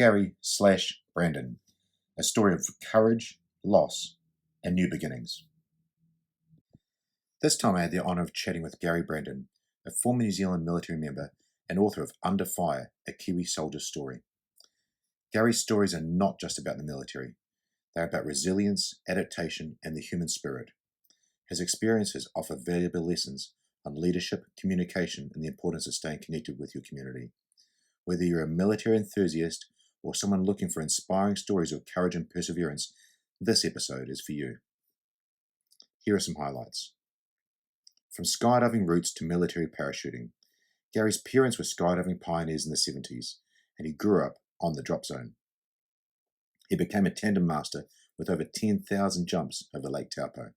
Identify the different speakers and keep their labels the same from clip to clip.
Speaker 1: Gary/Brandon, a story of courage, loss, and new beginnings. This time I had the honour of chatting with Gary Brandon, a former New Zealand military member and author of Under Fire, a Kiwi soldier's story. Gary's stories are not just about the military. They're about resilience, adaptation, and the human spirit. His experiences offer valuable lessons on leadership, communication, and the importance of staying connected with your community. Whether you're a military enthusiast or someone looking for inspiring stories of courage and perseverance, this episode is for you. Here are some highlights. From skydiving roots to military parachuting, Gary's parents were skydiving pioneers in the 70s, and he grew up on the drop zone. He became a tandem master with over 10,000 jumps over Lake Taupo.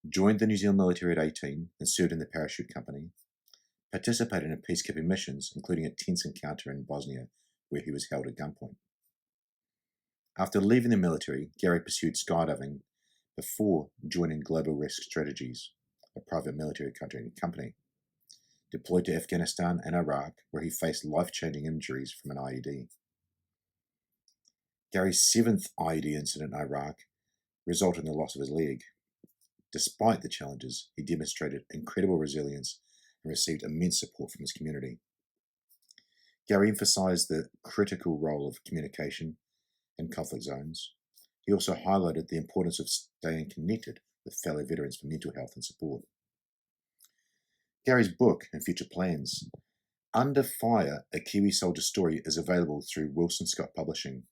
Speaker 1: Joined the New Zealand military at 18 and served in the parachute company. Participated in peacekeeping missions, including a tense encounter in Bosnia, where he was held at gunpoint. After leaving the military, Gary pursued skydiving before joining Global Risk Strategies, a private military company. Deployed to Afghanistan and Iraq, where he faced life-changing injuries from an IED. Gary's 7th IED incident in Iraq resulted in the loss of his leg. Despite the challenges, he demonstrated incredible resilience and received immense support from his community. Gary emphasized the critical role of communication in conflict zones. He also highlighted the importance of staying connected with fellow veterans for mental health and support. Gary's book and future plans. Under Fire, a Kiwi soldier story is available through Wilson Scott Publishing,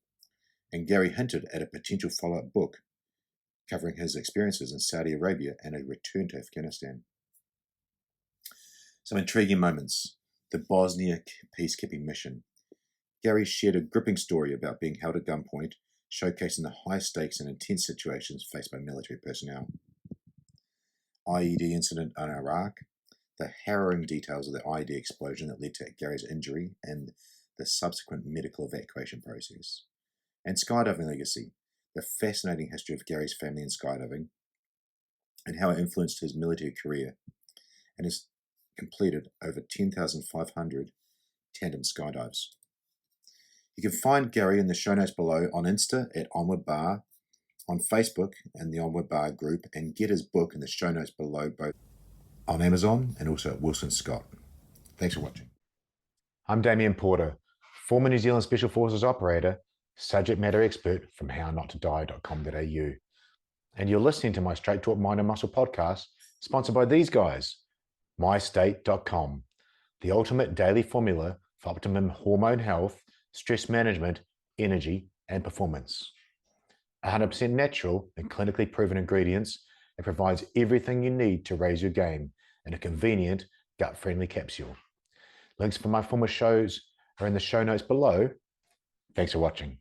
Speaker 1: and Gary hinted at a potential follow-up book covering his experiences in Saudi Arabia and a return to Afghanistan. Some intriguing moments. The Bosnia peacekeeping mission. Gary shared a gripping story about being held at gunpoint, showcasing the high stakes and intense situations faced by military personnel. IED incident in Iraq. The harrowing details of the IED explosion that led to Gary's injury and the subsequent medical evacuation process. And skydiving legacy. The fascinating history of Gary's family in skydiving and how it influenced his military career, and has completed over 10,500 tandem skydives. You can find Gary in the show notes below on Insta at Onward Bar, on Facebook in the Onward Bar group, and get his book in the show notes below, both on Amazon and also at Wilson Scott. Thanks for watching.
Speaker 2: I'm Damien Porter, former New Zealand Special Forces operator, subject matter expert from hownottodie.com.au. And you're listening to my Straight Talk Mind and Muscle podcast, sponsored by these guys, mystate.com, the ultimate daily formula for optimum hormone health, stress management, energy, and performance. 100% natural and clinically proven ingredients, it provides everything you need to raise your game in a convenient, gut-friendly capsule. Links for my former shows are in the show notes below. Thanks for watching.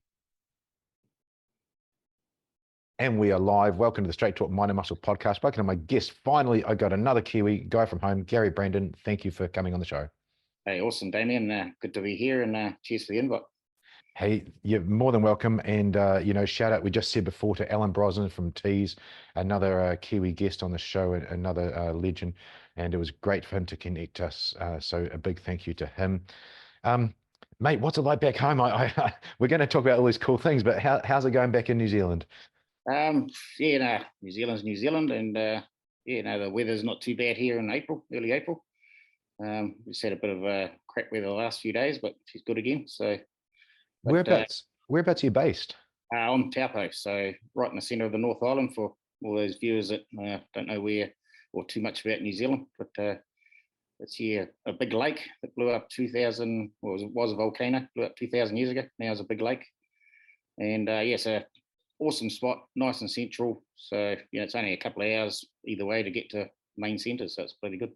Speaker 2: And we are live. Welcome to the Straight Talk Mind and Muscle podcast. Welcome to my guest. Finally, I got another Kiwi guy from home, Gary Brandon. Thank you for coming on the show.
Speaker 3: Hey, awesome, Damien. Good to be here, and cheers for the invite.
Speaker 2: Hey, you're more than welcome. And, shout out, we just said before, to Alan Brosnan from Tees, another Kiwi guest on the show, another legend. And it was great for him to connect us. So a big thank you to him. Mate, what's it like back home? We're going to talk about all these cool things, but how's it going back in New Zealand?
Speaker 3: New Zealand's New Zealand, and the weather's not too bad here in early April. We just had a bit of crap weather the last few days, but she's good again. So,
Speaker 2: whereabouts are you based?
Speaker 3: On Taupo, so right in the centre of the North Island for all those viewers that don't know where or too much about New Zealand. But it's here a big lake that blew up 2,000, well, it was a volcano, blew up 2,000 years ago. Now it's a big lake, and so awesome spot, nice and central. So it's only a couple of hours either way to get to main centre, so it's pretty good.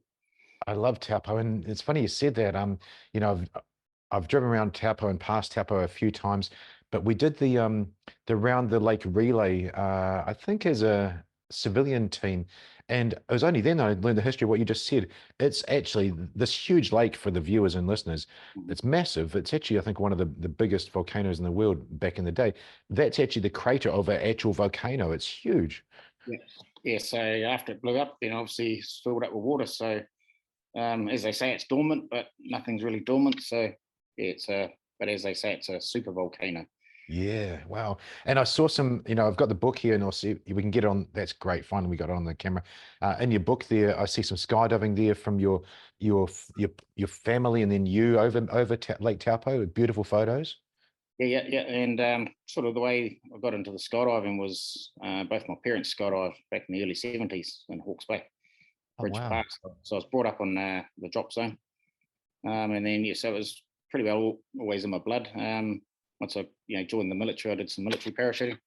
Speaker 2: I love Taupo, and it's funny you said that. I've driven around Taupo and past Taupo a few times, but we did the round the lake relay, I think as a civilian team, and it was only then that I learned the history of what you just said. It's actually this huge lake for the viewers and listeners. It's massive. It's actually, I think, one of the biggest volcanoes in the world back in the day. That's actually the crater of an actual volcano. It's huge.
Speaker 3: Yeah. So after it blew up, then obviously it's filled up with water. So as they say, it's dormant, but nothing's really dormant. So it's but as they say, it's a super volcano.
Speaker 2: Yeah, wow. And I saw some, I've got the book here and I'll see we can get it on. That's great. Finally, we got it on the camera. In your book there, I see some skydiving there from your family and then you over Lake Taupo with beautiful photos.
Speaker 3: Yeah. And sort of the way I got into the skydiving was both my parents skydived back in the early 70s in Hawke's Bay,
Speaker 2: Oh,
Speaker 3: Bridge
Speaker 2: wow.
Speaker 3: Park. So I was brought up on the drop zone. And then, so it was pretty well always in my blood. Once I joined the military, I did some military parachuting.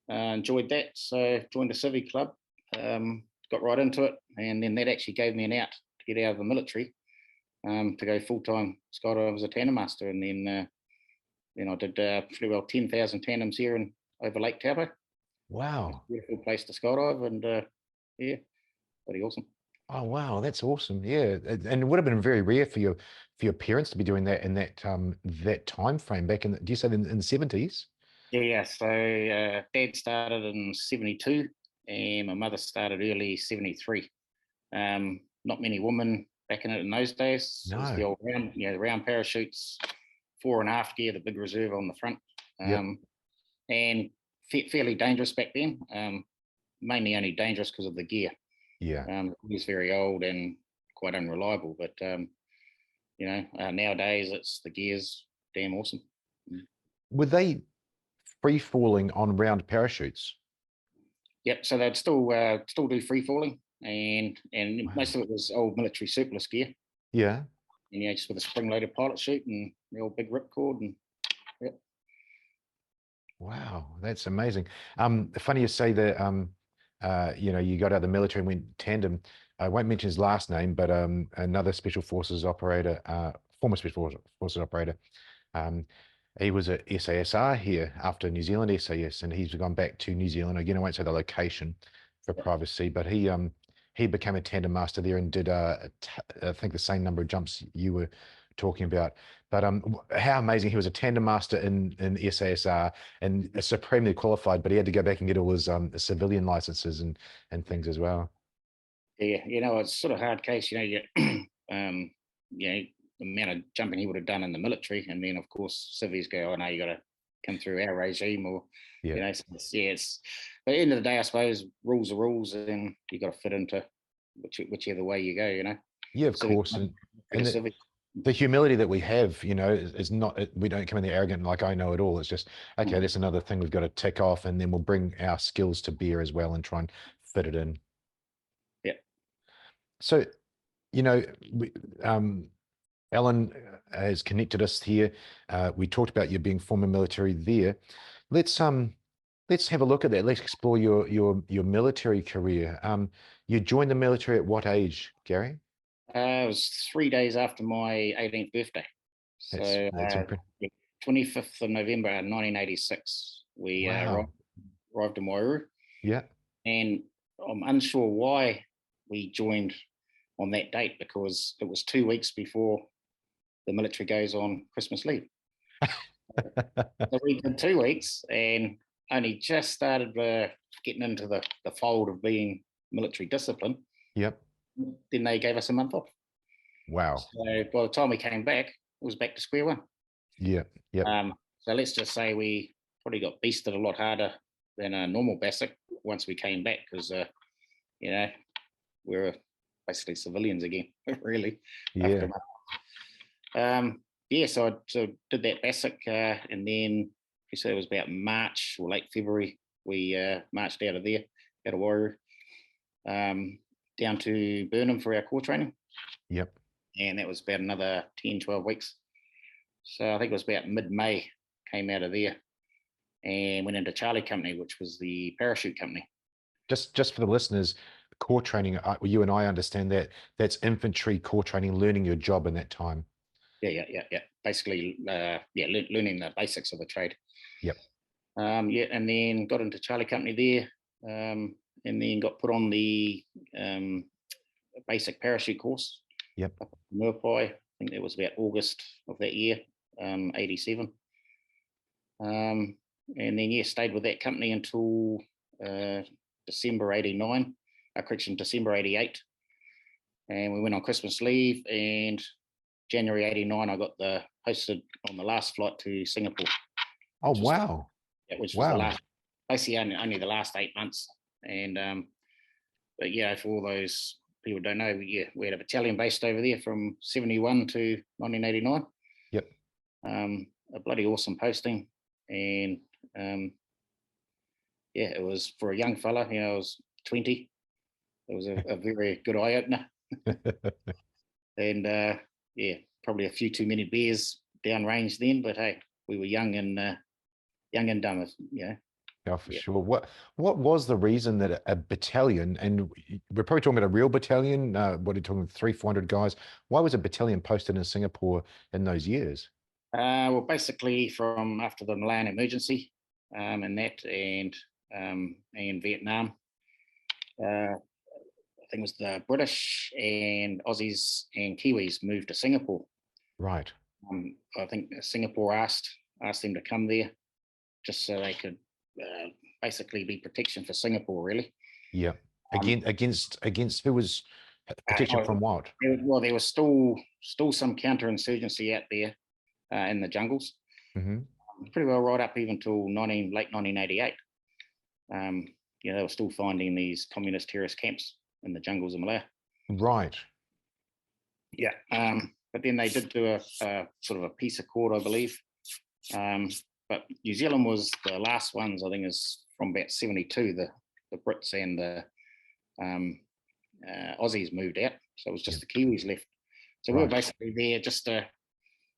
Speaker 3: Enjoyed that. So joined a civvy club, got right into it. And then that actually gave me an out to get out of the military to go full-time skydive as a tandem master. And then I did pretty well 10,000 tandems here and over Lake Taupo.
Speaker 2: Wow.
Speaker 3: Beautiful place to skydive, and yeah, pretty awesome.
Speaker 2: Oh, wow, that's awesome. Yeah, and it would have been very rare for your parents to be doing that in that time frame back in. Do you say in the 70s?
Speaker 3: Yeah. So Dad started in 72, and my mother started early 73. Not many women back in those days. It was the
Speaker 2: No.
Speaker 3: old round, the round parachutes, fore and aft gear, the big reserve on the front,
Speaker 2: Yep.
Speaker 3: and fairly dangerous back then. Mainly only dangerous because of the gear.
Speaker 2: Yeah.
Speaker 3: It was very old and quite unreliable, but nowadays it's the gear's damn awesome.
Speaker 2: Were they free falling on round parachutes?
Speaker 3: Yep. So they'd still do free falling, and
Speaker 2: Wow.
Speaker 3: most of it was old military surplus gear,
Speaker 2: Yeah.
Speaker 3: and just with a spring-loaded pilot chute and the old big ripcord, and yep.
Speaker 2: Wow, that's amazing. Funny you say that. You got out of the military and went tandem. I won't mention his last name, but another special forces operator, former special forces operator. He was at SASR here after New Zealand SAS, and he's gone back to New Zealand again. I won't say the location for privacy, but he became a tandem master there and did I think the same number of jumps you were talking about. But how amazing! He was a tandem master in SASR and supremely qualified, but he had to go back and get all his civilian licenses and things as well.
Speaker 3: Yeah, it's sort of hard case. The amount of jumping he would have done in the military, and then of course civvies go, "Oh no, you got to come through our regime," or
Speaker 2: Yeah.
Speaker 3: so it's. But at the end of the day, I suppose rules are rules, and you got to fit into whichever way you go.
Speaker 2: Yeah, of
Speaker 3: Civic,
Speaker 2: course, and
Speaker 3: civic.
Speaker 2: the humility that we have, is not, we don't come in there arrogant like I know it all. It's just, okay, that's another thing we've got to tick off, and then we'll bring our skills to bear as well and try and fit it in.
Speaker 3: Yeah.
Speaker 2: So, we, Alan has connected us here. We talked about you being former military there. Let's have a look at that. Let's explore your military career. You joined the military at what age, Gary?
Speaker 3: It was 3 days after my 18th birthday. So
Speaker 2: That's impressive.
Speaker 3: 25th of November 1986, we
Speaker 2: Wow.
Speaker 3: arrived in Wairau.
Speaker 2: Yeah.
Speaker 3: And I'm unsure why we joined on that date, because it was 2 weeks before the military goes on Christmas leave. So we did 2 weeks and only just started getting into the fold of being military discipline.
Speaker 2: Yep.
Speaker 3: Then they gave us a month off.
Speaker 2: Wow.
Speaker 3: So by the time we came back, it was back to square one.
Speaker 2: Yeah. Yeah.
Speaker 3: So let's just say we probably got beasted a lot harder than a normal basic once we came back, because we were basically civilians again, really.
Speaker 2: Yeah.
Speaker 3: So I did that basic, and then you said it was about March or late February. We marched out of there, out of Wairau, down to Burnham for our core training.
Speaker 2: Yep.
Speaker 3: And that was about another 10, 12 weeks. So I think it was about mid-May, came out of there and went into Charlie Company, which was the parachute company.
Speaker 2: Just for the listeners, core training, you and I understand that that's infantry core training, learning your job in that time.
Speaker 3: Yeah. Basically, learning the basics of the trade.
Speaker 2: Yep.
Speaker 3: And then got into Charlie Company there, and then got put on the basic parachute course.
Speaker 2: Yep.
Speaker 3: Up in Murpai. I think it was about August of that year, 87. And then stayed with that company until December 89. December 88. And we went on Christmas leave, and January '89, I got posted on the last flight to Singapore.
Speaker 2: Oh, wow.
Speaker 3: Which was the last, basically only the last 8 months. And but yeah, for all those people who don't know, we had a battalion based over there from '71 to 1989.
Speaker 2: Yep.
Speaker 3: A bloody awesome posting, and yeah, it was for a young fella. I was 20. It was a very good eye opener, and yeah, probably a few too many beers downrange then. But hey, we were young and dumb,
Speaker 2: Yeah, for sure. What was the reason that a battalion, and we're probably talking about a real battalion, what are you talking, 300-400 guys? Why was a battalion posted in Singapore in those years?
Speaker 3: Well, basically from after the Malayan emergency, and Vietnam, I think it was the British and Aussies and Kiwis moved to Singapore.
Speaker 2: Right.
Speaker 3: I think Singapore asked them to come there just so they could basically be protection for Singapore, really.
Speaker 2: Yeah. Against who was protection from what?
Speaker 3: Well, there was still some counterinsurgency out there in the jungles.
Speaker 2: Mm-hmm.
Speaker 3: Pretty well right up even till late 1988. They were still finding these communist terrorist camps in the jungles of Malaya.
Speaker 2: Right.
Speaker 3: Yeah. But then they did do a sort of a peace accord, I believe. But New Zealand was the last ones, I think, is from about '72. The Brits and the Aussies moved out, so it was just the Kiwis left. So we were basically there just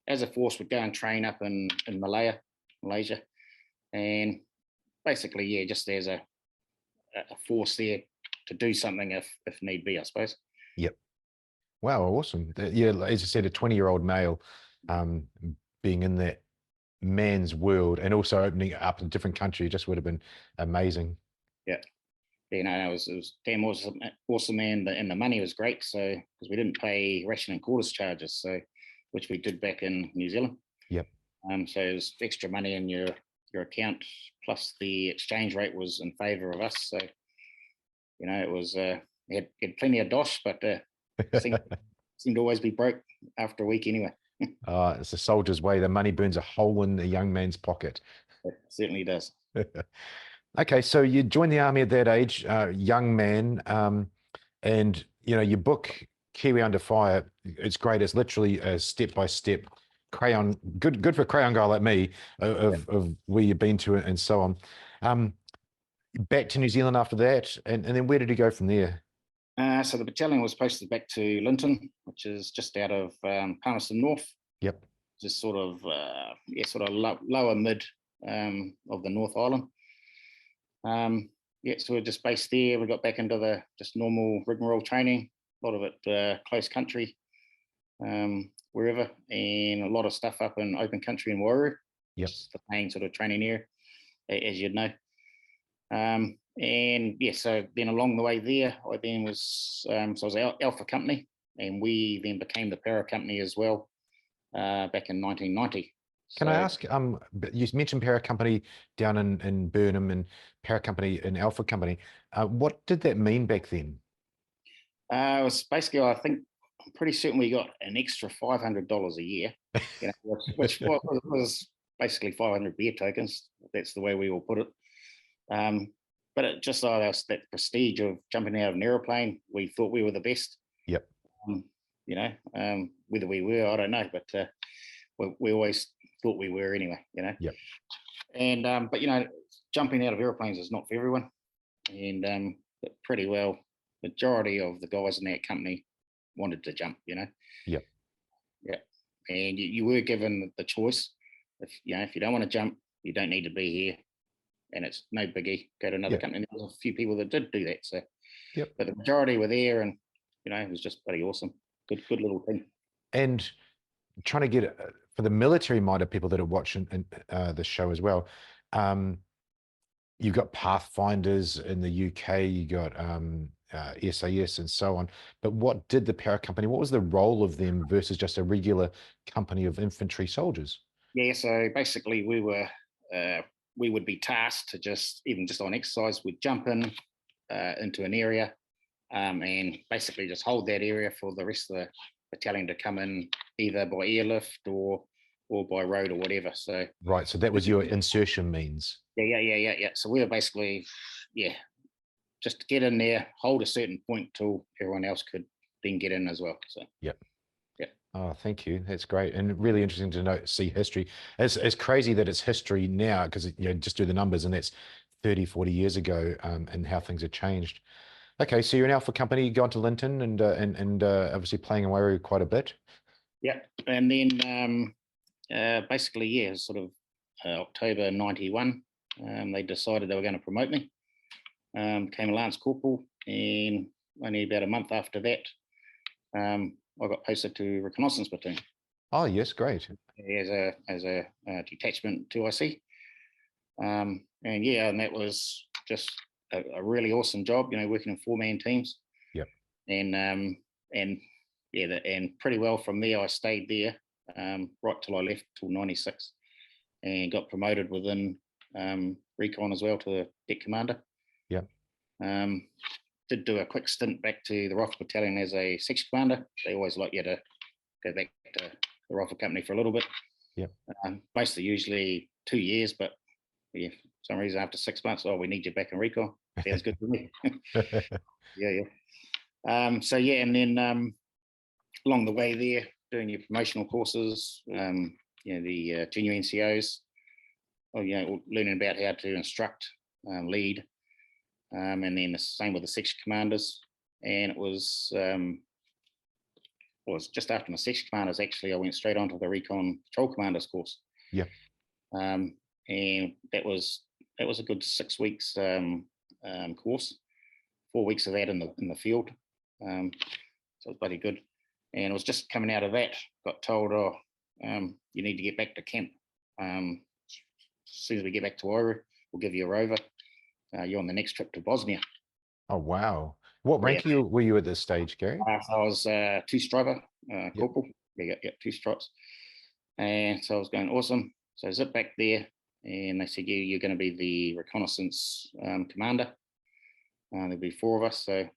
Speaker 3: as a force, would go and train up in Malaysia, and basically, just as a force there to do something if need be, I suppose.
Speaker 2: Yep. Wow, awesome. Yeah, as I said, a 20-year-old male being in that man's world and also opening up a different country just would have been amazing.
Speaker 3: Yeah. It was damn awesome, and the money was great. So because we didn't pay ration and quarters charges, so which we did back in New Zealand.
Speaker 2: Yep.
Speaker 3: So it was extra money in your account, plus the exchange rate was in favour of us. So it was had plenty of dosh, but seemed to always be broke after a week anyway.
Speaker 2: It's a soldier's way. The money burns a hole in the young man's pocket.
Speaker 3: It certainly does.
Speaker 2: Okay, so you joined the army at that age, young man, and your book Kiwi Under Fire. It's great. It's literally a step-by-step crayon. Good for a crayon guy like me of where you've been to and so on. Back to New Zealand after that, and then where did you go from there?
Speaker 3: So the battalion was posted back to Linton, which is just out of Palmerston North.
Speaker 2: Yep.
Speaker 3: Just sort of lower mid of the North Island. So we're just based there. We got back into the just normal rigmarole training, a lot of it close country, wherever, and a lot of stuff up in open country in Wairau.
Speaker 2: Yep.
Speaker 3: Just the main sort of training area, as you'd know. So then along the way there, I then was I was Alpha Company, and we then became the Para Company as well back in 1990.
Speaker 2: Can I ask, you mentioned Para Company down in Burnham and Para Company in Alpha Company. What did that mean back then?
Speaker 3: It was basically, I'm pretty certain we got an extra $500 a year, which was basically 500 beer tokens. That's the way we all put it. But it just allowed us that prestige of jumping out of an aeroplane. We thought we were the best.
Speaker 2: Yep.
Speaker 3: Whether we were, I don't know, but we always thought we were anyway.
Speaker 2: Yep.
Speaker 3: And but jumping out of airplanes is not for everyone, and but pretty well, majority of the guys in that company wanted to jump.
Speaker 2: Yep.
Speaker 3: Yeah. And you were given the choice. If you don't want to jump, you don't need to be here. And it's no biggie. Go to another company. There was a few people that did do that. So, but the majority were there, and it was just pretty awesome. Good little thing.
Speaker 2: And trying to get for the military-minded people that are watching the show as well. You've got Pathfinders in the UK. You got SAS and so on. But what did the Para Company? What was the role of them versus just a regular company of infantry soldiers?
Speaker 3: Yeah. So basically, we would be tasked to just on exercise, we'd jump into an area and basically just hold that area for the rest of the battalion to come in either by airlift or by road or whatever. So
Speaker 2: Right. So that was your insertion means.
Speaker 3: yeah. So we were basically, just to get in there, hold a certain point till everyone else could then get in as well. So
Speaker 2: Yep.
Speaker 3: yeah.
Speaker 2: Oh, thank you. That's great. And really interesting to see history. It's crazy that it's history now because, just do the numbers and that's 30, 40 years ago, and how things have changed. Okay. So you're an Alpha company, gone to Linton and obviously playing away quite a bit.
Speaker 3: Yeah. And then basically, sort of October 91, they decided they were going to promote me. Became a Lance Corporal, and only about a month after that, I got posted to reconnaissance platoon.
Speaker 2: Oh, yes, great.
Speaker 3: As a detachment 2IC. And that was just a really awesome job, working in 4-man teams.
Speaker 2: Yep.
Speaker 3: And pretty well from there, I stayed there right till I left till 96, and got promoted within recon as well to deck commander.
Speaker 2: Yep.
Speaker 3: Did do a quick stint back to the Rifle Battalion as a section commander. They always like you to go back to the Rifle Company for a little bit.
Speaker 2: Yep.
Speaker 3: Mostly usually 2 years, but for some reason after 6 months, we need you back in recon. Sounds good to me. Yeah. And then along the way there, doing your promotional courses, the junior NCOs, learning about how to instruct, lead, and then the same with the section commanders. And it was just after my section commanders, actually, I went straight onto the recon patrol commanders course.
Speaker 2: Yeah.
Speaker 3: And that was a good 6 weeks course. 4 weeks of that in the field. So it was bloody good. And it was just coming out of that, got told, you need to get back to camp. As soon as we get back to Oira, we'll give you a rover. You're on the next trip to Bosnia.
Speaker 2: Oh, wow. What rank were you at this stage, Gary?
Speaker 3: I was 2-striper, corporal. Yeah, 2 stripes. And so I was going, awesome. So I zip back there, and they said, you're going to be the reconnaissance commander. There'll be 4 of us. So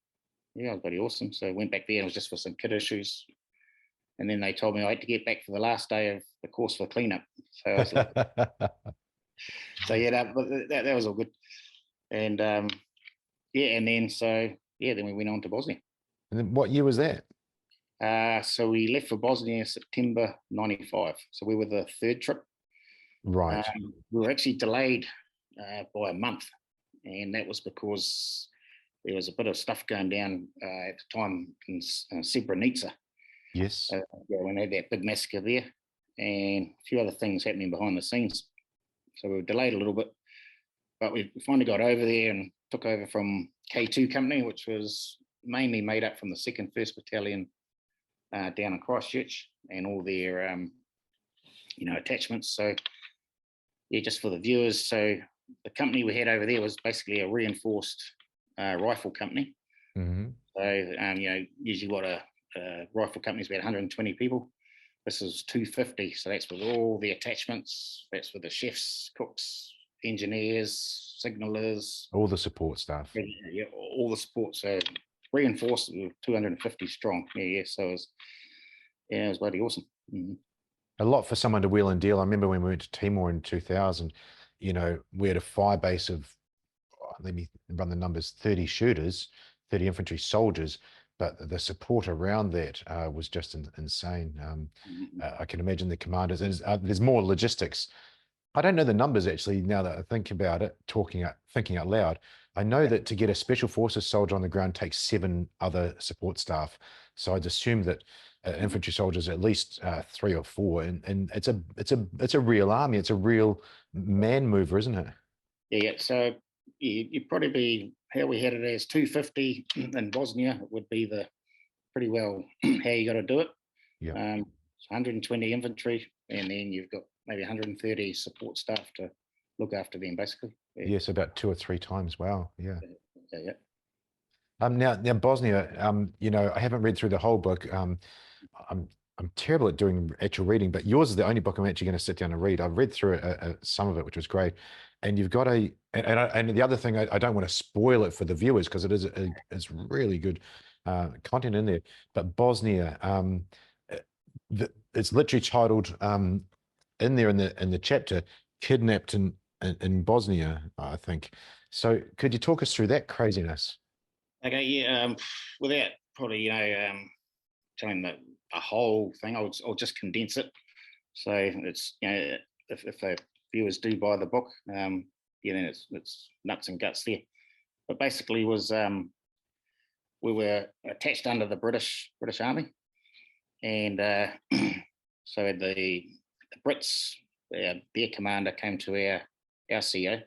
Speaker 3: yeah, it was bloody awesome. So I went back there, and it was just for some kit issues. And then they told me I had to get back for the last day of the course for cleanup. So I was like, that was all good. And and then then we went on to Bosnia.
Speaker 2: And then what year was that?
Speaker 3: So we left for Bosnia September 95. So we were the 3rd trip.
Speaker 2: Right.
Speaker 3: We were actually delayed by a month, and that was because there was a bit of stuff going down at the time in Srebrenica.
Speaker 2: Yes.
Speaker 3: When they had that big massacre there, and a few other things happening behind the scenes. So we were delayed a little bit, but we finally got over there and took over from K2 Company, which was mainly made up from the 2nd 1st Battalion down in Christchurch, and all their attachments. So just for the viewers, so the company we had over there was basically a reinforced rifle company.
Speaker 2: Mm-hmm.
Speaker 3: So usually what a rifle company is about 120 people. This is 250, so that's with all the attachments. That's with the chefs, cooks, engineers, signalers,
Speaker 2: all the support staff.
Speaker 3: Yeah, all the support. So reinforced with 250 strong. So it was bloody awesome. Mm-hmm.
Speaker 2: A lot for someone to wheel and deal. I remember when we went to Timor in 2000, we had a fire base of, let me run the numbers, 30 shooters, 30 infantry soldiers, but the support around that was just insane. I can imagine the commanders, and there's more logistics. I don't know the numbers actually, now that I think about it, thinking out loud. I know that to get a special forces soldier on the ground takes 7 other support staff. So I'd assume that infantry soldiers at least 3 or 4, and it's a real army. It's a real man mover, isn't it?
Speaker 3: Yeah. So you'd probably be, how we had it as 250 in Bosnia would be the pretty well how you got to do it.
Speaker 2: Yeah.
Speaker 3: 120 infantry, and then you've got maybe 130 support staff to look after them, basically.
Speaker 2: Yes, about 2 or 3 times. Wow. Yeah.
Speaker 3: Yeah.
Speaker 2: Now Bosnia, I haven't read through the whole book. I'm terrible at doing actual reading, but yours is the only book I'm actually going to sit down and read. I've read through some of it, which was great. And you've got and the other thing, I don't want to spoil it for the viewers because it's really good content in there. But Bosnia, it's literally titled in there in the chapter, "Kidnapped in Bosnia," I think. So could you talk us through that craziness?
Speaker 3: Okay, yeah. Without probably telling the whole thing, I'll just condense it. So it's if the viewers do buy the book, then it's nuts and guts there. But basically, was we were attached under the British Army, and so the Brits, their commander came to our CEO,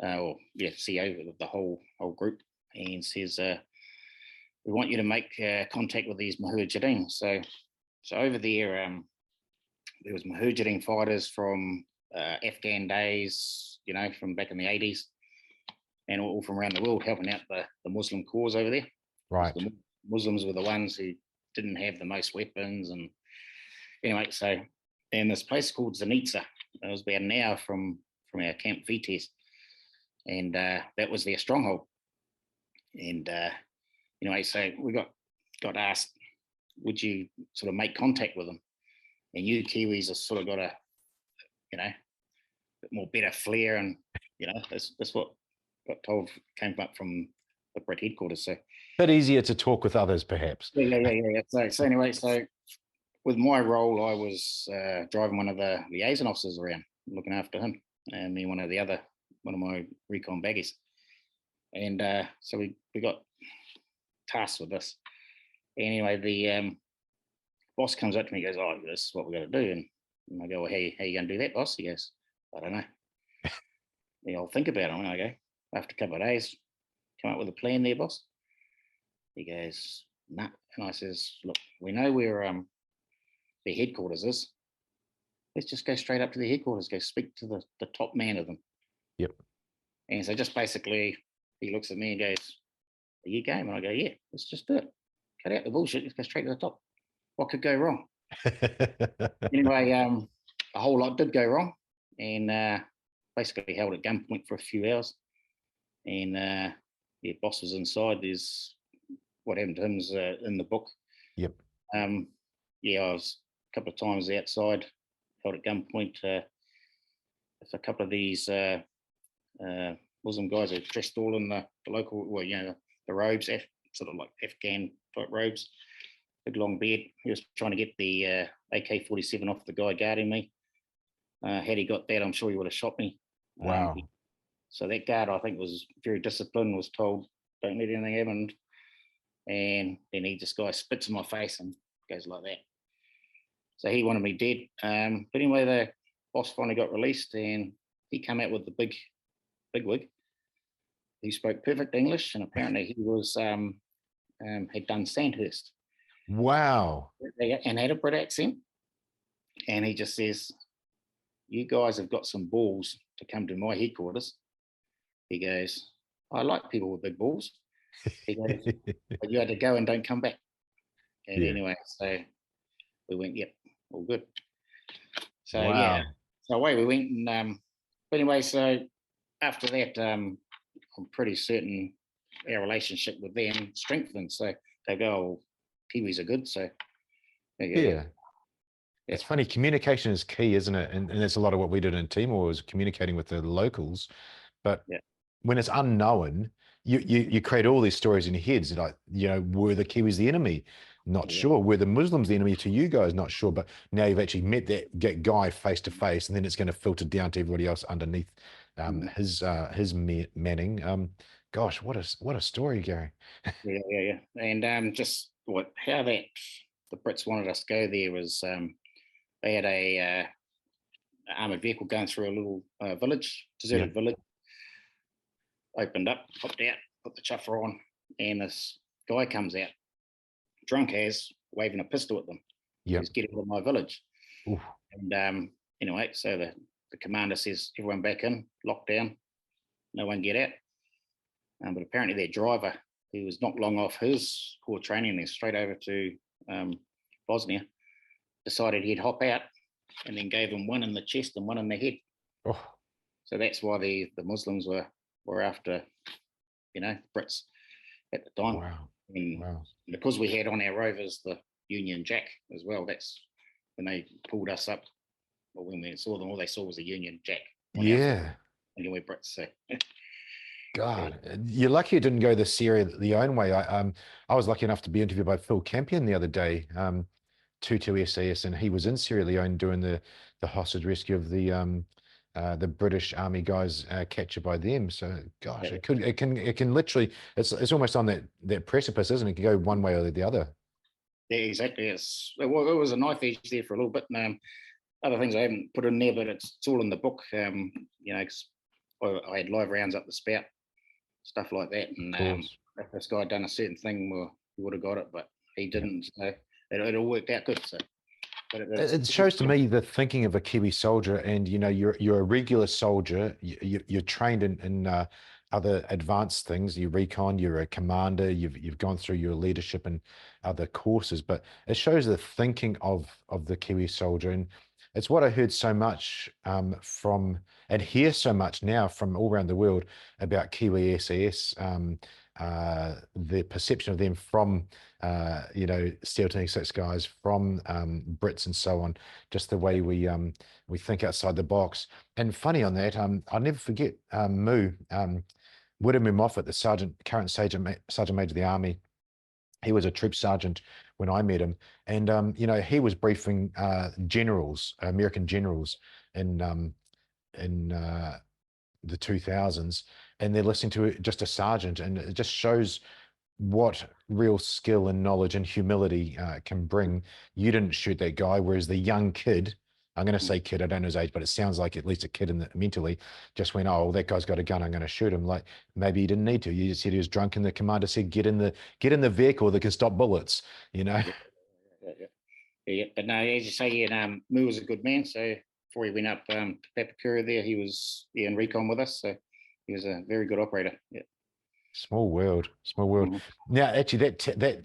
Speaker 3: CEO of the whole group, and says, "We want you to make contact with these Mujahideen." So over there, there was Mujahideen fighters from Afghan days, from back in the 80s, and all from around the world helping out the Muslim cause over there.
Speaker 2: Right.
Speaker 3: The Muslims were the ones who didn't have the most weapons, and anyway, so in this place called Zanitsa, it was about an hour from our Camp Vites, and that was their stronghold. And anyway, so we got asked, would you sort of make contact with them? And you Kiwis have sort of got a, bit more better flair, and that's what got told came up from the Brit headquarters. So
Speaker 2: Bit easier to talk with others, perhaps.
Speaker 3: yeah. So anyway, so with my role, I was driving one of the liaison officers around, looking after him, and me one of my recon baggies. And so we got tasked with this. Anyway, the boss comes up to me and goes, "Oh, this is what we got to do." And I go, "Well, how you going to do that, boss?" He goes, "I don't know." Yeah, I'll think about it. And I go, after a couple of days, come up with a plan there, boss. He goes, "Nah." And I says, "Look, we know where their headquarters is. Let's just go straight up to their headquarters, go speak to the top man of them."
Speaker 2: Yep.
Speaker 3: And so just basically, he looks at me and goes, "Are you game?" And I go, "Yeah, let's just do it. Cut out the bullshit. Let's go straight to the top. What could go wrong?" Anyway, a whole lot did go wrong, and basically held at gunpoint for a few hours. And boss was inside. There's what happened to him is in the book.
Speaker 2: Yep.
Speaker 3: I was a couple of times outside, held at gunpoint. With a couple of these Muslim guys are dressed all in the local, the robes, sort of like Afghan type robes, big long beard. He was trying to get the AK-47 off the guy guarding me. Had he got that, I'm sure he would have shot me.
Speaker 2: Wow.
Speaker 3: So that guard, I think, was very disciplined, was told, "Don't let anything happen." And then this guy spits in my face and goes like that. So he wanted me dead. But anyway, the boss finally got released, and he came out with the big wig. He spoke perfect English, and apparently he was had done Sandhurst.
Speaker 2: Wow.
Speaker 3: And had a Brit accent. And he just says, "You guys have got some balls to come to my headquarters." He goes, "I like people with big balls." He goes, "But you had to go and don't come back." And anyway, so we went, "Yep, all good." So
Speaker 2: Wow.
Speaker 3: so away we went. And but anyway, so after that, I'm pretty certain our relationship with them strengthened. So they go, "Oh, Kiwis are good." So
Speaker 2: Yeah. It's funny. Communication is key, isn't it? And that's a lot of what we did in Timor, was communicating with the locals. But when it's unknown, you create all these stories in your heads. Like, were the Kiwis the enemy? Not sure. Were the Muslims the enemy to you guys? Not sure. But now you've actually met that guy face to face, and then it's going to filter down to everybody else underneath his manning. Gosh, what a story, Gary.
Speaker 3: Yeah. And just how that the Brits wanted us to go there was they had a armored vehicle going through a little village, deserted village. Opened up, popped out, put the chuffer on, and this guy comes out, drunk as, waving a pistol at them. He's getting out of my village.
Speaker 2: Oof.
Speaker 3: And anyway, so the commander says, "Everyone back in, lockdown, no one get out." But apparently their driver, who was not long off his core training and straight over to Bosnia, decided he'd hop out, and then gave him one in the chest and one in the head.
Speaker 2: Oh.
Speaker 3: So that's why the Muslims were after, Brits at the time.
Speaker 2: Wow.
Speaker 3: And
Speaker 2: Wow.
Speaker 3: because we had on our rovers the Union Jack as well. That's when they pulled us up. Well, when we saw them, all they saw was a Union Jack.
Speaker 2: Yeah.
Speaker 3: And we're Brits, so.
Speaker 2: God, you're lucky it didn't go the Sierra Leone way. I was lucky enough to be interviewed by Phil Campion the other day, 22 SAS, and he was in Sierra Leone doing the hostage rescue of the British Army guys captured by them. So, gosh, it can literally, it's almost on that precipice, isn't it? It can go one way or the other.
Speaker 3: Yeah, exactly. It was a knife edge there for a little bit. And, other things I haven't put in there, but it's all in the book. You know, 'cause I had live rounds up the spout, stuff like that. And if this guy had done a certain thing, well, he would have got it, but he didn't. So it all worked out good. So, but
Speaker 2: it shows to me the thinking of a Kiwi soldier, and you know, you're a regular soldier. You're trained in other advanced things. You recon. You're a commander. You've gone through your leadership and other courses, but it shows the thinking of the Kiwi soldier, and it's what I heard so much from and hear so much now from all around the world about Kiwi SAS. The perception of them from you know, Steel 26 guys, from Brits and so on, just the way we think outside the box. And funny on that, I'll never forget Moo, Widomu Moffat, the current sergeant major of the army. He was a troop sergeant when I met him, and you know, he was briefing generals, American generals, in the 2000s, and they're listening to just a sergeant, and it just shows what real skill and knowledge and humility can bring. You didn't shoot that guy, whereas the young kid, I'm going to say kid, I don't know his age, but it sounds like at least a kid mentally just went, oh, that guy's got a gun, I'm going to shoot him. Like, maybe he didn't need to. You just said he was drunk, and the commander said, get in the vehicle that can stop bullets, you know.
Speaker 3: Yeah. But no, as you say, Moo was a good man. So before he went up to Papakura there, he was in recon with us. So he was a very good operator. Yeah.
Speaker 2: Small world. Now, actually, that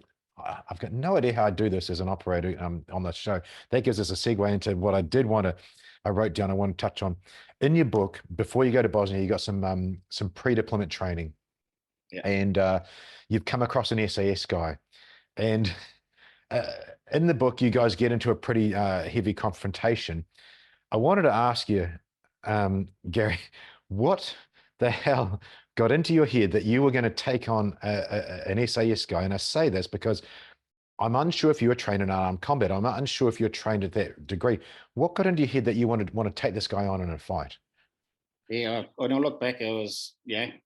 Speaker 2: I've got no idea how I do this as an operator on the show. That gives us a segue into what I wrote down. I want to touch on in your book. Before you go to Bosnia, you got some pre-deployment training, and you've come across an SAS guy, and in the book, you guys get into a pretty heavy confrontation. I wanted to ask you, Gary, what the hell got into your head that you were going to take on an SAS guy? And I say this because I'm unsure if you were trained in armed combat. I'm not unsure if you're trained at that degree. What got into your head that you want to take this guy on in a fight?
Speaker 3: Yeah, when I look back, it was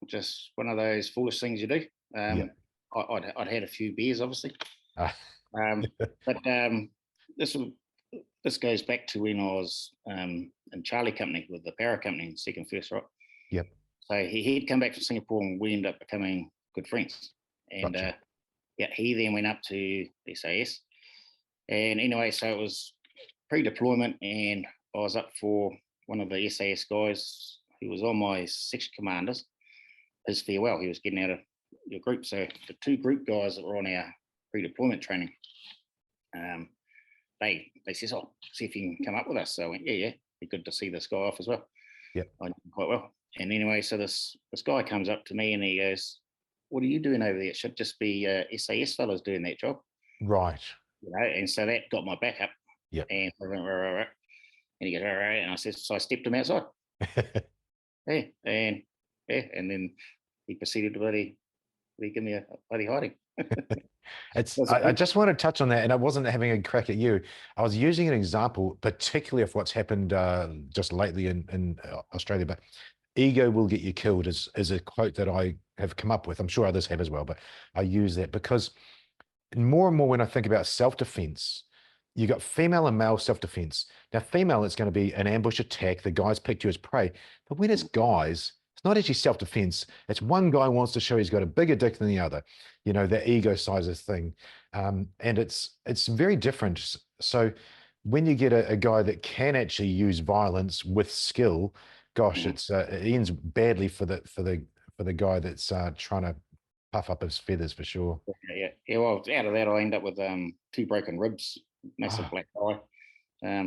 Speaker 3: just one of those foolish things you do. I'd had a few beers, obviously, but this goes back to when I was in Charlie Company with the Para Company in Second First, right?
Speaker 2: Yep.
Speaker 3: So he'd come back from Singapore, and we ended up becoming good friends. And
Speaker 2: Gotcha.
Speaker 3: he then went up to SAS. And anyway, so it was pre-deployment, and I was up for one of the SAS guys who was on my section commanders, his farewell. He was getting out of your group. So the two group guys that were on our pre-deployment training, they says, oh, see if you can come up with us. So I went, yeah, be good to see this guy off as well.
Speaker 2: Yep.
Speaker 3: I knew him quite well. And anyway, so this guy comes up to me and he goes, what are you doing over there? It should just be SAS fellas doing that job.
Speaker 2: Right.
Speaker 3: You know, and so that got my back up.
Speaker 2: Yep.
Speaker 3: And I went, right. And he goes, all right. And I said, so I stepped him outside. And then he proceeded to bloody give me a bloody hiding.
Speaker 2: I just want to touch on that, and I wasn't having a crack at you. I was using an example, particularly of what's happened just lately in Australia. But ego will get you killed is a quote that I have come up with. I'm sure others have as well, but I use that because more and more when I think about self-defense, you got female and male self-defense. Now, female, it's going to be an ambush attack. The guy's picked you as prey. But when it's guys, it's not actually self-defense. It's one guy wants to show he's got a bigger dick than the other. You know, the ego sizes thing. And it's very different. So when you get a guy that can actually use violence with skill, gosh, it ends badly for the guy that's trying to puff up his feathers for sure.
Speaker 3: Yeah. Well, out of that, I end up with 2 broken ribs, massive black eye.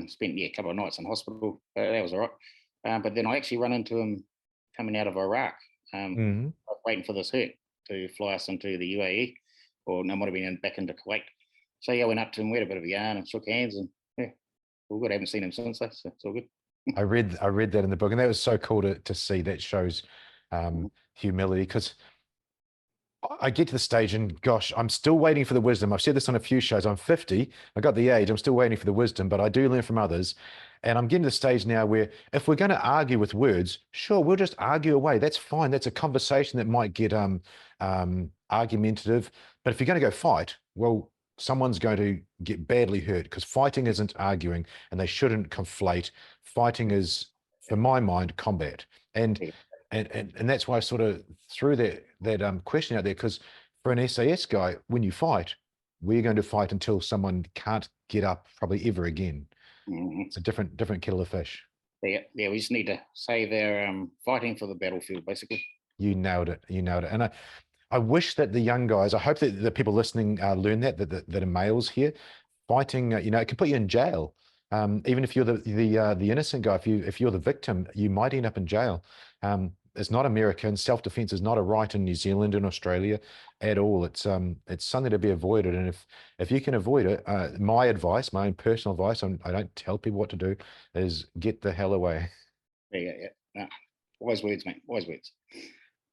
Speaker 3: Spent a couple of nights in hospital. That was all right. But then I actually run into him coming out of Iraq. Waiting for this hurt to fly us into the UAE, or no, might have been back into Kuwait. So yeah, I went up to him, we had a bit of a yarn and shook hands, and yeah, all good. I haven't seen him since, so it's all good.
Speaker 2: I read that in the book, and that was so cool to see. That shows humility, because I get to the stage and gosh, I'm still waiting for the wisdom. I've said this on a few shows. I'm 50. I got the age. I'm still waiting for the wisdom, but I do learn from others. And I'm getting to the stage now where if we're going to argue with words, sure, we'll just argue away. That's fine. That's a conversation that might get argumentative. But if you're going to go fight, well, someone's going to get badly hurt, because fighting isn't arguing, and they shouldn't conflate. Fighting is, for my mind, combat. And
Speaker 3: Yeah.
Speaker 2: and that's why I sort of threw that question out there, because for an SAS guy, when you fight, we're going to fight until someone can't get up probably ever again.
Speaker 3: Mm-hmm.
Speaker 2: It's a different kettle of fish.
Speaker 3: Yeah, we just need to say they're fighting for the battlefield, basically.
Speaker 2: You nailed it. You nailed it. And I wish that the young guys, I hope that the people listening learn that are males here. Fighting, it can put you in jail. Even if you're the innocent guy, if you're the victim, you might end up in jail. It's not American. Self-defense is not a right in New Zealand and Australia at all. It's something to be avoided. And if you can avoid it, my advice, my own personal advice, I don't tell people what to do, is get the hell away.
Speaker 3: Yeah. No. Wise words, mate. Wise words.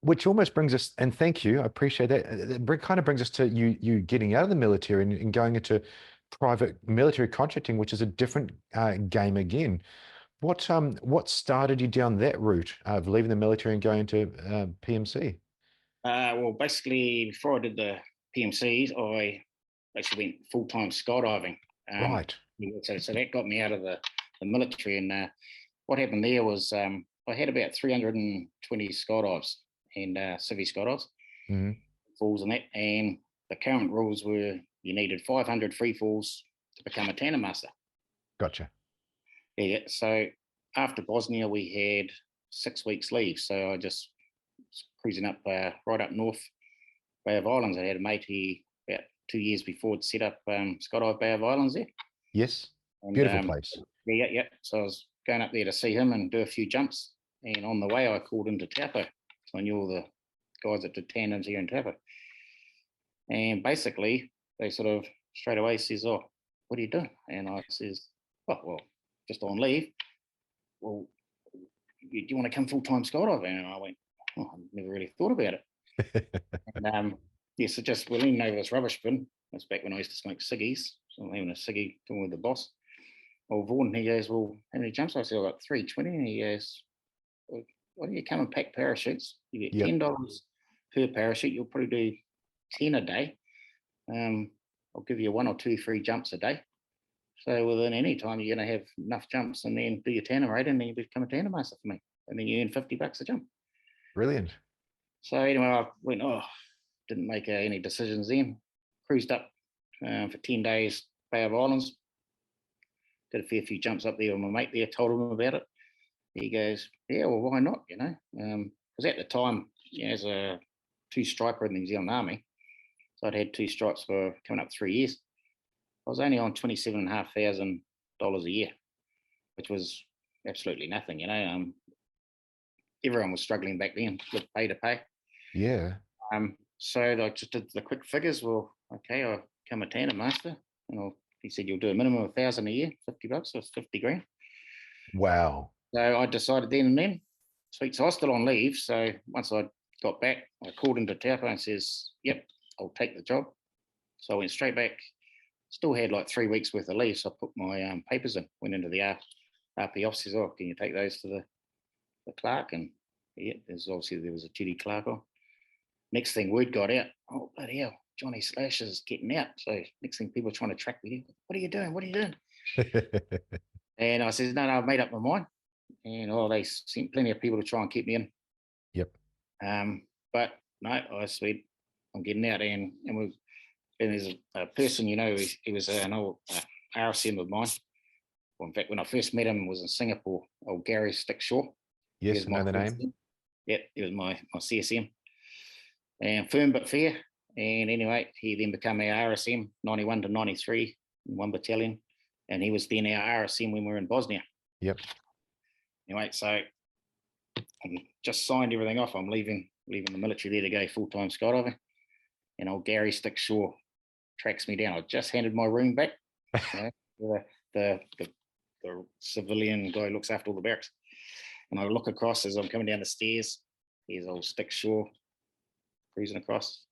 Speaker 2: Which almost brings us, and thank you, I appreciate that. It kind of brings us to you getting out of the military and going into private military contracting, which is a different game again. What started you down that route of leaving the military and going to PMC?
Speaker 3: Well, basically, before I did the PMCs, I basically went full-time skydiving.
Speaker 2: Right.
Speaker 3: So that got me out of the military. And what happened there was I had about 320 skydives and civvy skydives, falls and that. And the current rules were you needed 500 free falls to become a tandem master.
Speaker 2: Gotcha.
Speaker 3: Yeah. So after Bosnia, we had 6 weeks leave. So I just was cruising up right up north Bay of Islands. I had a mate about 2 years before had set up Skydive Bay of Islands there.
Speaker 2: Yes.
Speaker 3: And,
Speaker 2: Beautiful place.
Speaker 3: Yeah. So I was going up there to see him and do a few jumps. And on the way, I called into Taupo. So I knew all the guys that did tandems here in Taupo. And basically, they sort of straight away says, "Oh, what are you doing?" And I says, "Oh, well, just on leave." "Well, do you want to come full-time skydiving?" And I went, "Oh, I never really thought about it." And so just we're leaning over this rubbish bin. That's back when I used to smoke ciggies. So I'm having a ciggy talking with the boss. Well, Vaughan, he goes, "Well, how many jumps?" I said, "I got 320. And he goes, "Well, why don't you come and pack parachutes? You get $10 per parachute. You'll probably do 10 a day. I'll give you 1 or 2 free jumps a day. So within any time, you're going to have enough jumps, and then do your tandem rate, and then you become a tandem master for me. And then you earn $50 a jump."
Speaker 2: Brilliant.
Speaker 3: So anyway, I went, didn't make any decisions then. Cruised up for 10 days, Bay of Islands. Did a fair few jumps up there with my mate there, told him about it. He goes, "Yeah, well, why not?" Because at the time, as a 2-striper in the New Zealand Army, so I'd had 2 stripes for coming up 3 years. I was only on $27,500 a year, which was absolutely nothing. Everyone was struggling back then with pay to pay.
Speaker 2: Yeah.
Speaker 3: So I just did the quick figures. Well, okay, I'll become a tandem master. And he said, "You'll do a minimum of $1,000 a year, $50, so it's 50 grand.
Speaker 2: Wow.
Speaker 3: So I decided then and then, sweet. So I was still on leave. So once I got back, I called into Taupo and says, "Yep, I'll take the job." So I went straight back. Still had like 3 weeks worth of leave. So I put my papers in, went into the RP office. "Oh, can you take those to the clerk?" And yeah, there was a duty clerk on. Next thing, word got out. "Oh, bloody hell, Johnny Slash is getting out." So next thing, people are trying to track me. "What are you doing? What are you doing?" And I said, "No, I've made up my mind." And they sent plenty of people to try and keep me in.
Speaker 2: Yep.
Speaker 3: But no, I said, "I'm getting out." And there's a person, he was an old RSM of mine. Well, in fact, when I first met him, was in Singapore. Old Gary Stickshaw.
Speaker 2: Yes, I know the name.
Speaker 3: Yep, he was my CSM. And firm but fair. And anyway, he then became our RSM 91 to 93 in 1 battalion. And he was then our RSM when we were in Bosnia.
Speaker 2: Yep.
Speaker 3: Anyway, so I just signed everything off. I'm leaving the military there to go full-time skydiving. And old Gary Stickshaw tracks me down. I just handed my room back. You know, the civilian guy looks after all the barracks. And I look across as I'm coming down the stairs. Here's old Stick Shaw cruising across.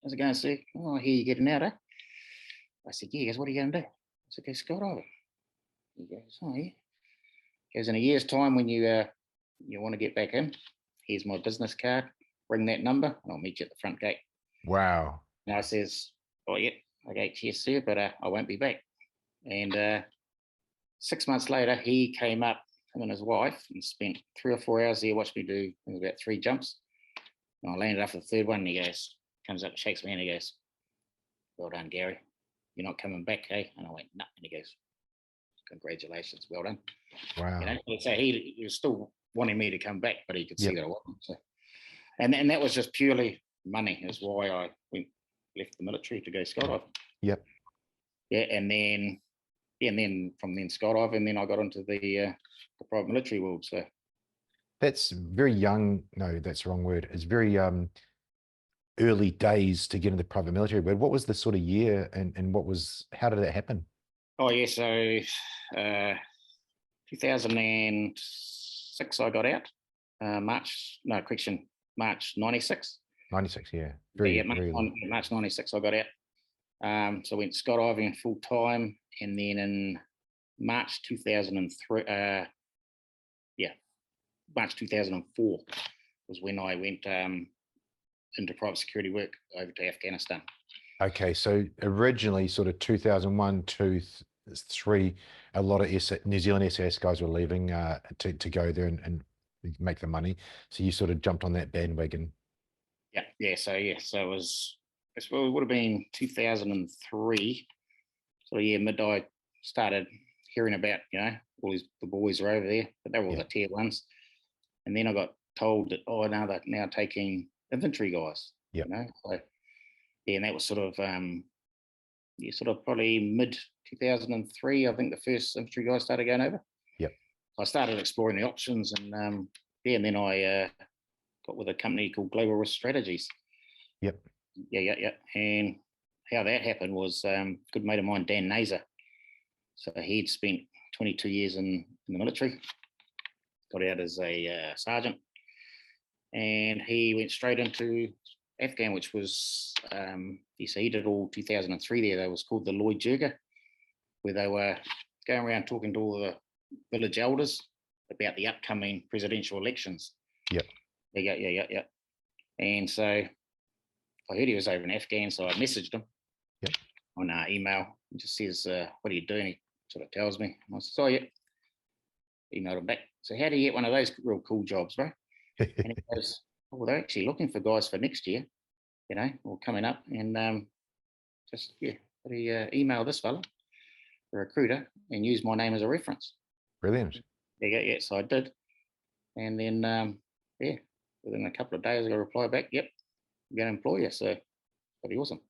Speaker 3: How's it going, Sir? Oh, I hear you getting out, eh? I said, yeah. He goes, what are you going to do? I said, go skydiving. He goes, oh, yeah. He goes, in a year's time, when you want to get back in, here's my business card. Bring that number, and I'll meet you at the front gate.
Speaker 2: Wow.
Speaker 3: And I says, oh, yeah. I go, yes, sir, but I won't be back. And 6 months later, he came up, him and his wife, and spent 3 or 4 hours there, watched me do about 3 jumps. And I landed after the third one, and he goes, comes up, shakes my hand, he goes, well done, Gary. You're not coming back, eh? And I went, no. And he goes, congratulations, well done.
Speaker 2: Wow.
Speaker 3: You know, so he was still wanting me to come back, but he could see that I wasn't. So, and that was just purely money, is why I left the military to go skydiving.
Speaker 2: Yep.
Speaker 3: Yeah, and then from then skydiving, and then I got into the private military world. So
Speaker 2: that's very young. No, that's the wrong word. It's very early days to get into the private military. But what was the sort of year, and how did it happen?
Speaker 3: Oh yeah, so 2006 I got out. March 96.
Speaker 2: 96, yeah.
Speaker 3: March 96 I got out. So I went skydiving full time, and then in March 2003, March 2004 was when I went into private security work over to Afghanistan.
Speaker 2: Okay, so originally sort of 2001, 2, 3, a lot of New Zealand SAS guys were leaving to go there and make the money. So you sort of jumped on that bandwagon.
Speaker 3: Yeah. So it would have been 2003. So mid I started hearing about, all the boys were over there, but they were all the tier ones. And then I got told that, now they're now taking infantry guys.
Speaker 2: Yeah.
Speaker 3: So, and that was sort of probably mid 2003. I think the first infantry guys started going over.
Speaker 2: Yep.
Speaker 3: I started exploring the options, and and then I got with a company called Global Risk Strategies.
Speaker 2: Yep.
Speaker 3: Yeah. And how that happened was a good mate of mine, Dan Naser. So he'd spent 22 years in the military, got out as a sergeant, and he went straight into Afghan, which was, he did all 2003 there. They was called the Lloyd Jirga, where they were going around talking to all the village elders about the upcoming presidential elections.
Speaker 2: Yep.
Speaker 3: Yeah. And so I heard he was over in Afghan, so I messaged him on email. He just says, what are you doing? He sort of tells me. And I said, oh, yeah. Emailed him back. So how do you get one of those real cool jobs, bro? And he goes, well, they're actually looking for guys for next year, or coming up. And email this fella, the recruiter, and use my name as a reference.
Speaker 2: Brilliant.
Speaker 3: Yeah. So I did. And then, within a couple of days, I got a reply back. Yep, I'm going to employ you. So that'd be awesome.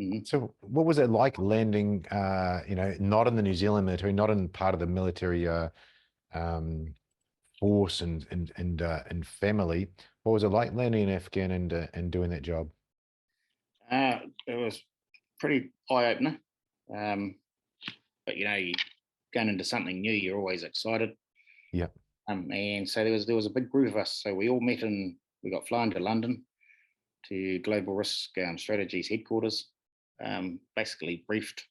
Speaker 3: Mm-hmm.
Speaker 2: So what was it like landing, not in the New Zealand military, not in part of the military force and family? What was it like landing in Afghan and doing that job?
Speaker 3: It was pretty eye-opener. But you going into something new, you're always excited.
Speaker 2: Yeah.
Speaker 3: And so there was a big group of us. So we all met we got flown to London to Global Risk Strategies headquarters. Basically briefed,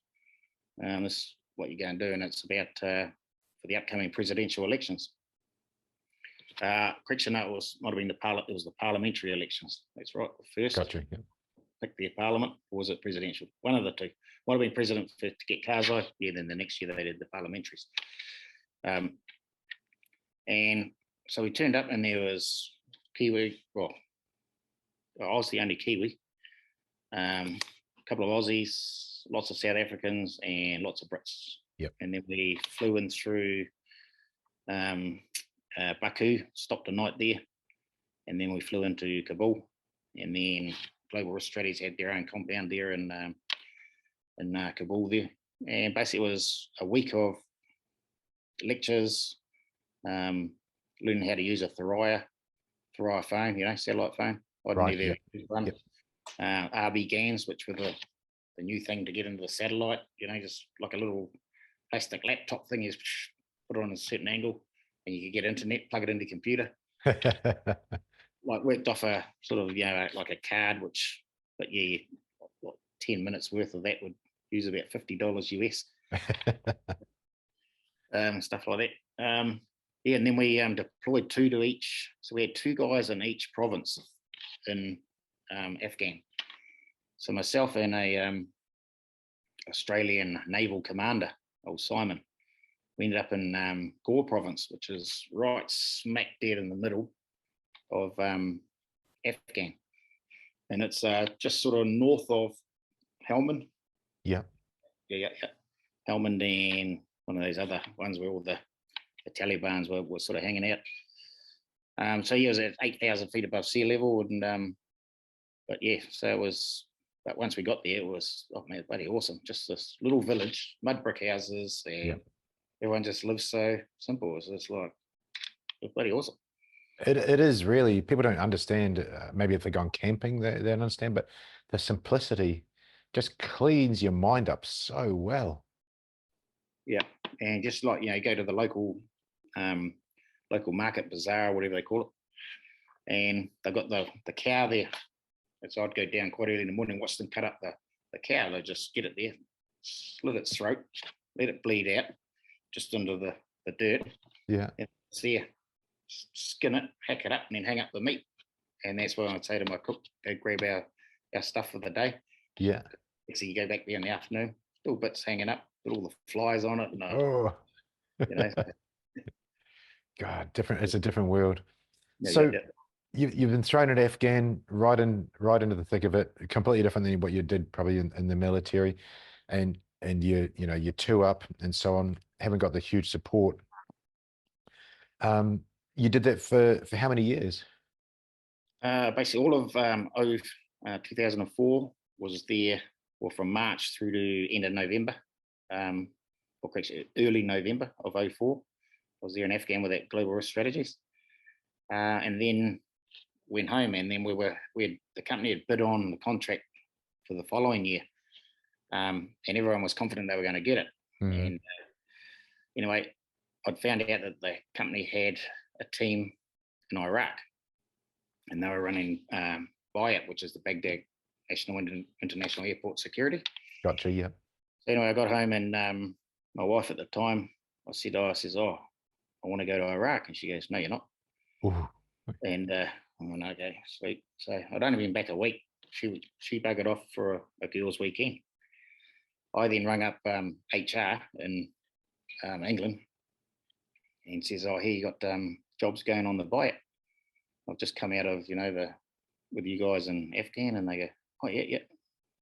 Speaker 3: this is what you're going to do, and it's about for the upcoming presidential elections. Correction, it might have been it was the parliamentary elections. That's right. First,
Speaker 2: gotcha. Yeah.
Speaker 3: Pick their parliament, or was it presidential? One of the two. Might have been president to get Karzai. Yeah, then the next year they did the parliamentaries. And so we turned up, and there was Kiwi. Well, I was the only Kiwi. A couple of Aussies, lots of South Africans, and lots of Brits.
Speaker 2: Yep.
Speaker 3: And then we flew in through Baku, stopped a night there, and then we flew into Kabul, and then Global Risk Strategies had their own compound there in Kabul there, and basically it was a week of lectures, learning how to use a Thuraya phone, satellite phone. I'd never used one. RB GANs, which were new thing to get into the satellite. Just like a little plastic laptop thing. You just put it on a certain angle, and you could get internet, plug it into your computer. Like worked off a sort of like a card, but 10 minutes worth of that would use about $50 US. Stuff like that. And then we deployed 2 to each. So we had 2 guys in each province in Afghan. So myself and a Australian naval commander, old Simon, we ended up in Gore province, which is right smack dead in the middle of Afghan. And it's just sort of north of Helmand.
Speaker 2: Yeah.
Speaker 3: Helmand and one of those other ones where all the Talibans were sort of hanging out. So he was at 8,000 feet above sea level. And but yeah, so it was, but once we got there, it was, oh man, bloody awesome. Just this little village, mud brick houses, and everyone just lives so simple. It's just like, it's bloody awesome.
Speaker 2: It is really, people don't understand, maybe if they're going camping, they don't understand, but the simplicity just cleans your mind up so well.
Speaker 3: Yeah, and just like, go to the local market bazaar, or whatever they call it, and they've got the cow there. So I'd go down quite early in the morning, watch them cut up the cow. They just get it there, slit its throat, let it bleed out just into the dirt.
Speaker 2: Yeah.
Speaker 3: And it's there. Skin it, hack it up, and then hang up the meat. And that's what I'd say to my cook, go grab our stuff for the day.
Speaker 2: Yeah.
Speaker 3: So you go back there in the afternoon, still bits hanging up, with all the flies on it. And,
Speaker 2: God, different. It's a different world.
Speaker 3: Yeah,
Speaker 2: so you've been thrown at Afghan right into the thick of it, completely different than what you did probably in the military, and you two up and so on, haven't got the huge support. You did that for how many years?
Speaker 3: Basically all of 2004 was there, or from March through to end of November, or actually early November of 04. I was there in Afghan with that global risk strategies, and then went home. And then the company had bid on the contract for the following year, and everyone was confident they were going to get it.
Speaker 2: Mm-hmm.
Speaker 3: And anyway, I'd found out that the company had a team in Iraq, and they were running BIAT, which is the Baghdad International Airport Security.
Speaker 2: Gotcha. Yeah.
Speaker 3: So anyway, I got home, and my wife at the time, I said, I want to go to Iraq, and she goes, no, you're not.
Speaker 2: Ooh. And
Speaker 3: I went, okay, sweet. So I'd only been back a week. She buggered off for a girls' weekend. I then rang up HR in England and says, oh, here you got jobs going on the BIAT. I've just come out of, with you guys in Afghan. And they go, oh, yeah.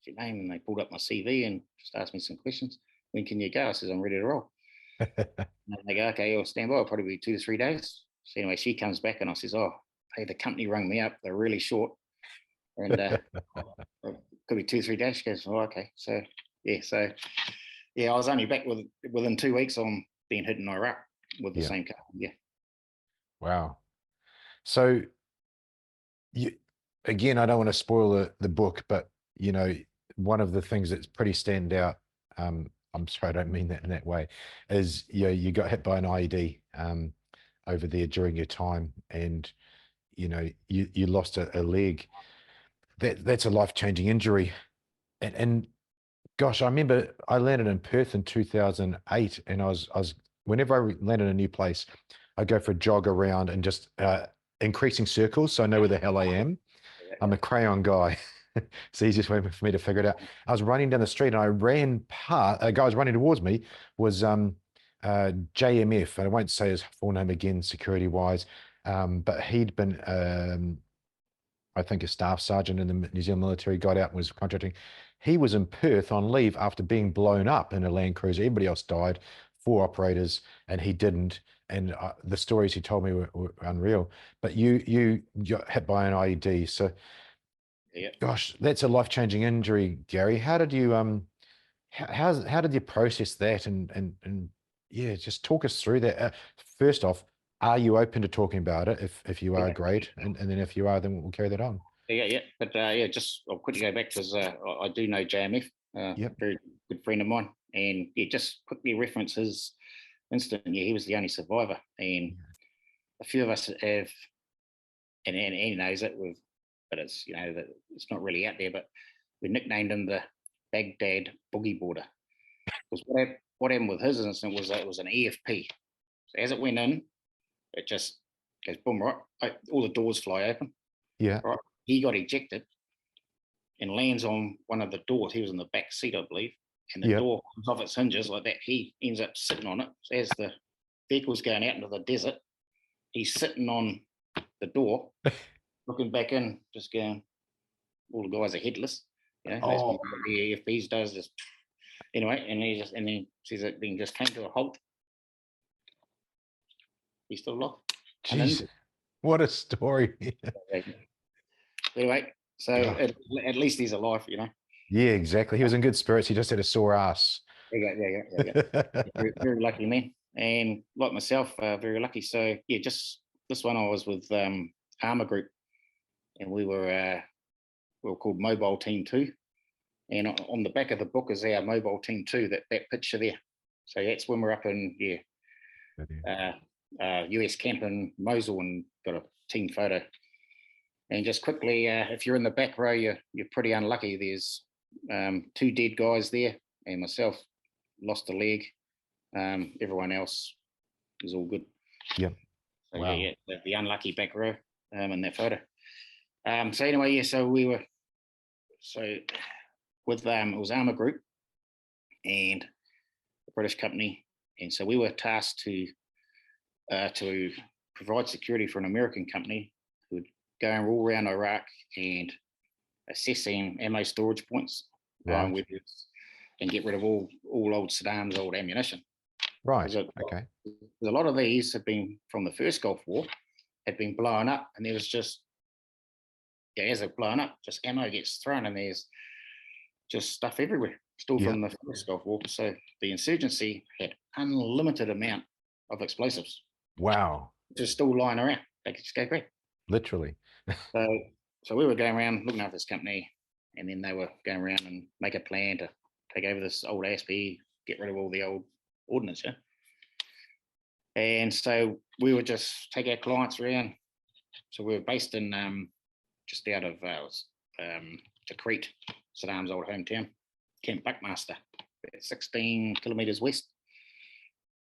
Speaker 3: What's your name? And they pulled up my CV and just asked me some questions. When can you go? I says, I'm ready to roll. And they go, okay, you'll stand by. It'll probably be 2 to 3 days. So anyway, she comes back and I says, oh, hey, the company rang me up. They're really short. And could be 2 or 3 days. She goes, oh, okay. So, I was only back within 2 weeks on being hit in Iraq with the same company. Yeah.
Speaker 2: Wow. So again, I don't want to spoil the book, but one of the things that's pretty stand out, I'm sorry, I don't mean that in that way, is you got hit by an IED over there during your time, and you lost a leg. That's a life-changing injury. And gosh, I remember I landed in Perth in 2008, and I was whenever I landed in a new place, I go for a jog around and just increasing circles so I know where the hell I am. I'm a crayon guy. It's the easiest way for me to figure it out. I was running down the street and I ran past, a guy was running towards me, was JMF, and I won't say his full name again, security-wise, but he'd been, I think, a staff sergeant in the New Zealand military, got out and was contracting. He was in Perth on leave after being blown up in a Land Cruiser. Everybody else died, 4 operators, and he didn't. And the stories he told me were unreal. But you got hit by an IED. So, gosh, that's a life-changing injury, Gary. How did you how did you process that? And just talk us through that. First off, are you open to talking about it? If you are, great. And then if you are, then we'll carry that on.
Speaker 3: But just I'll quickly go back because I do know JMF. very good friend of mine. And yeah, just quickly reference his incident. Yeah, he was the only survivor, and a few of us have, and he knows it. But it's that it's not really out there. But we nicknamed him the Baghdad Boogie Boarder. Because what happened with his incident was that it was an EFP. So as it went in, it just goes boom, right? All the doors fly open.
Speaker 2: Yeah.
Speaker 3: Right. He got ejected and lands on one of the doors. He was in the back seat, I believe. And the door comes off its hinges like that. He ends up sitting on it. So as the vehicle's going out into the desert, he's sitting on the door, looking back in, just going, all the guys are headless. That's what the AFBs does. Just anyway, and then says it then just came to a halt. He's still alive.
Speaker 2: Jeez, what a story.
Speaker 3: Anyway, so at least he's alive,
Speaker 2: Yeah, exactly. He was in good spirits. He just had a sore ass.
Speaker 3: Yeah. Very lucky man. And like myself, very lucky. So yeah, just this one I was with Armour Group, and we were called Mobile Team 2. And on the back of the book is our Mobile Team 2, that picture there. So that's when we're up in US camp in Mosul, and got a team photo. And just quickly, if you're in the back row, you're pretty unlucky. There's 2 dead guys there, and myself lost a leg. Everyone else is all good.
Speaker 2: Yeah.
Speaker 3: So wow. The unlucky back row in that photo. So anyway, so we were with it was Armour Group and a British company, and so we were tasked to provide security for an American company who would go all around Iraq and assessing ammo storage points, and get rid of all old Saddam's old ammunition.
Speaker 2: Right. Okay.
Speaker 3: A lot of these have been from the first Gulf War, had been blown up, and there was just as they're blown up, just ammo gets thrown, and there's just stuff everywhere, still from the first Gulf War. So the insurgency had unlimited amount of explosives.
Speaker 2: Wow.
Speaker 3: Just still lying around. They could just go grab.
Speaker 2: Literally.
Speaker 3: So we were going around looking after this company, and then they were going around and make a plan to take over this old ASP, get rid of all the old ordnance. Yeah. And so we would just take our clients around. So we were based in just out of Tikrit, Saddam's old hometown, Camp Buckmaster, 16 kilometres west.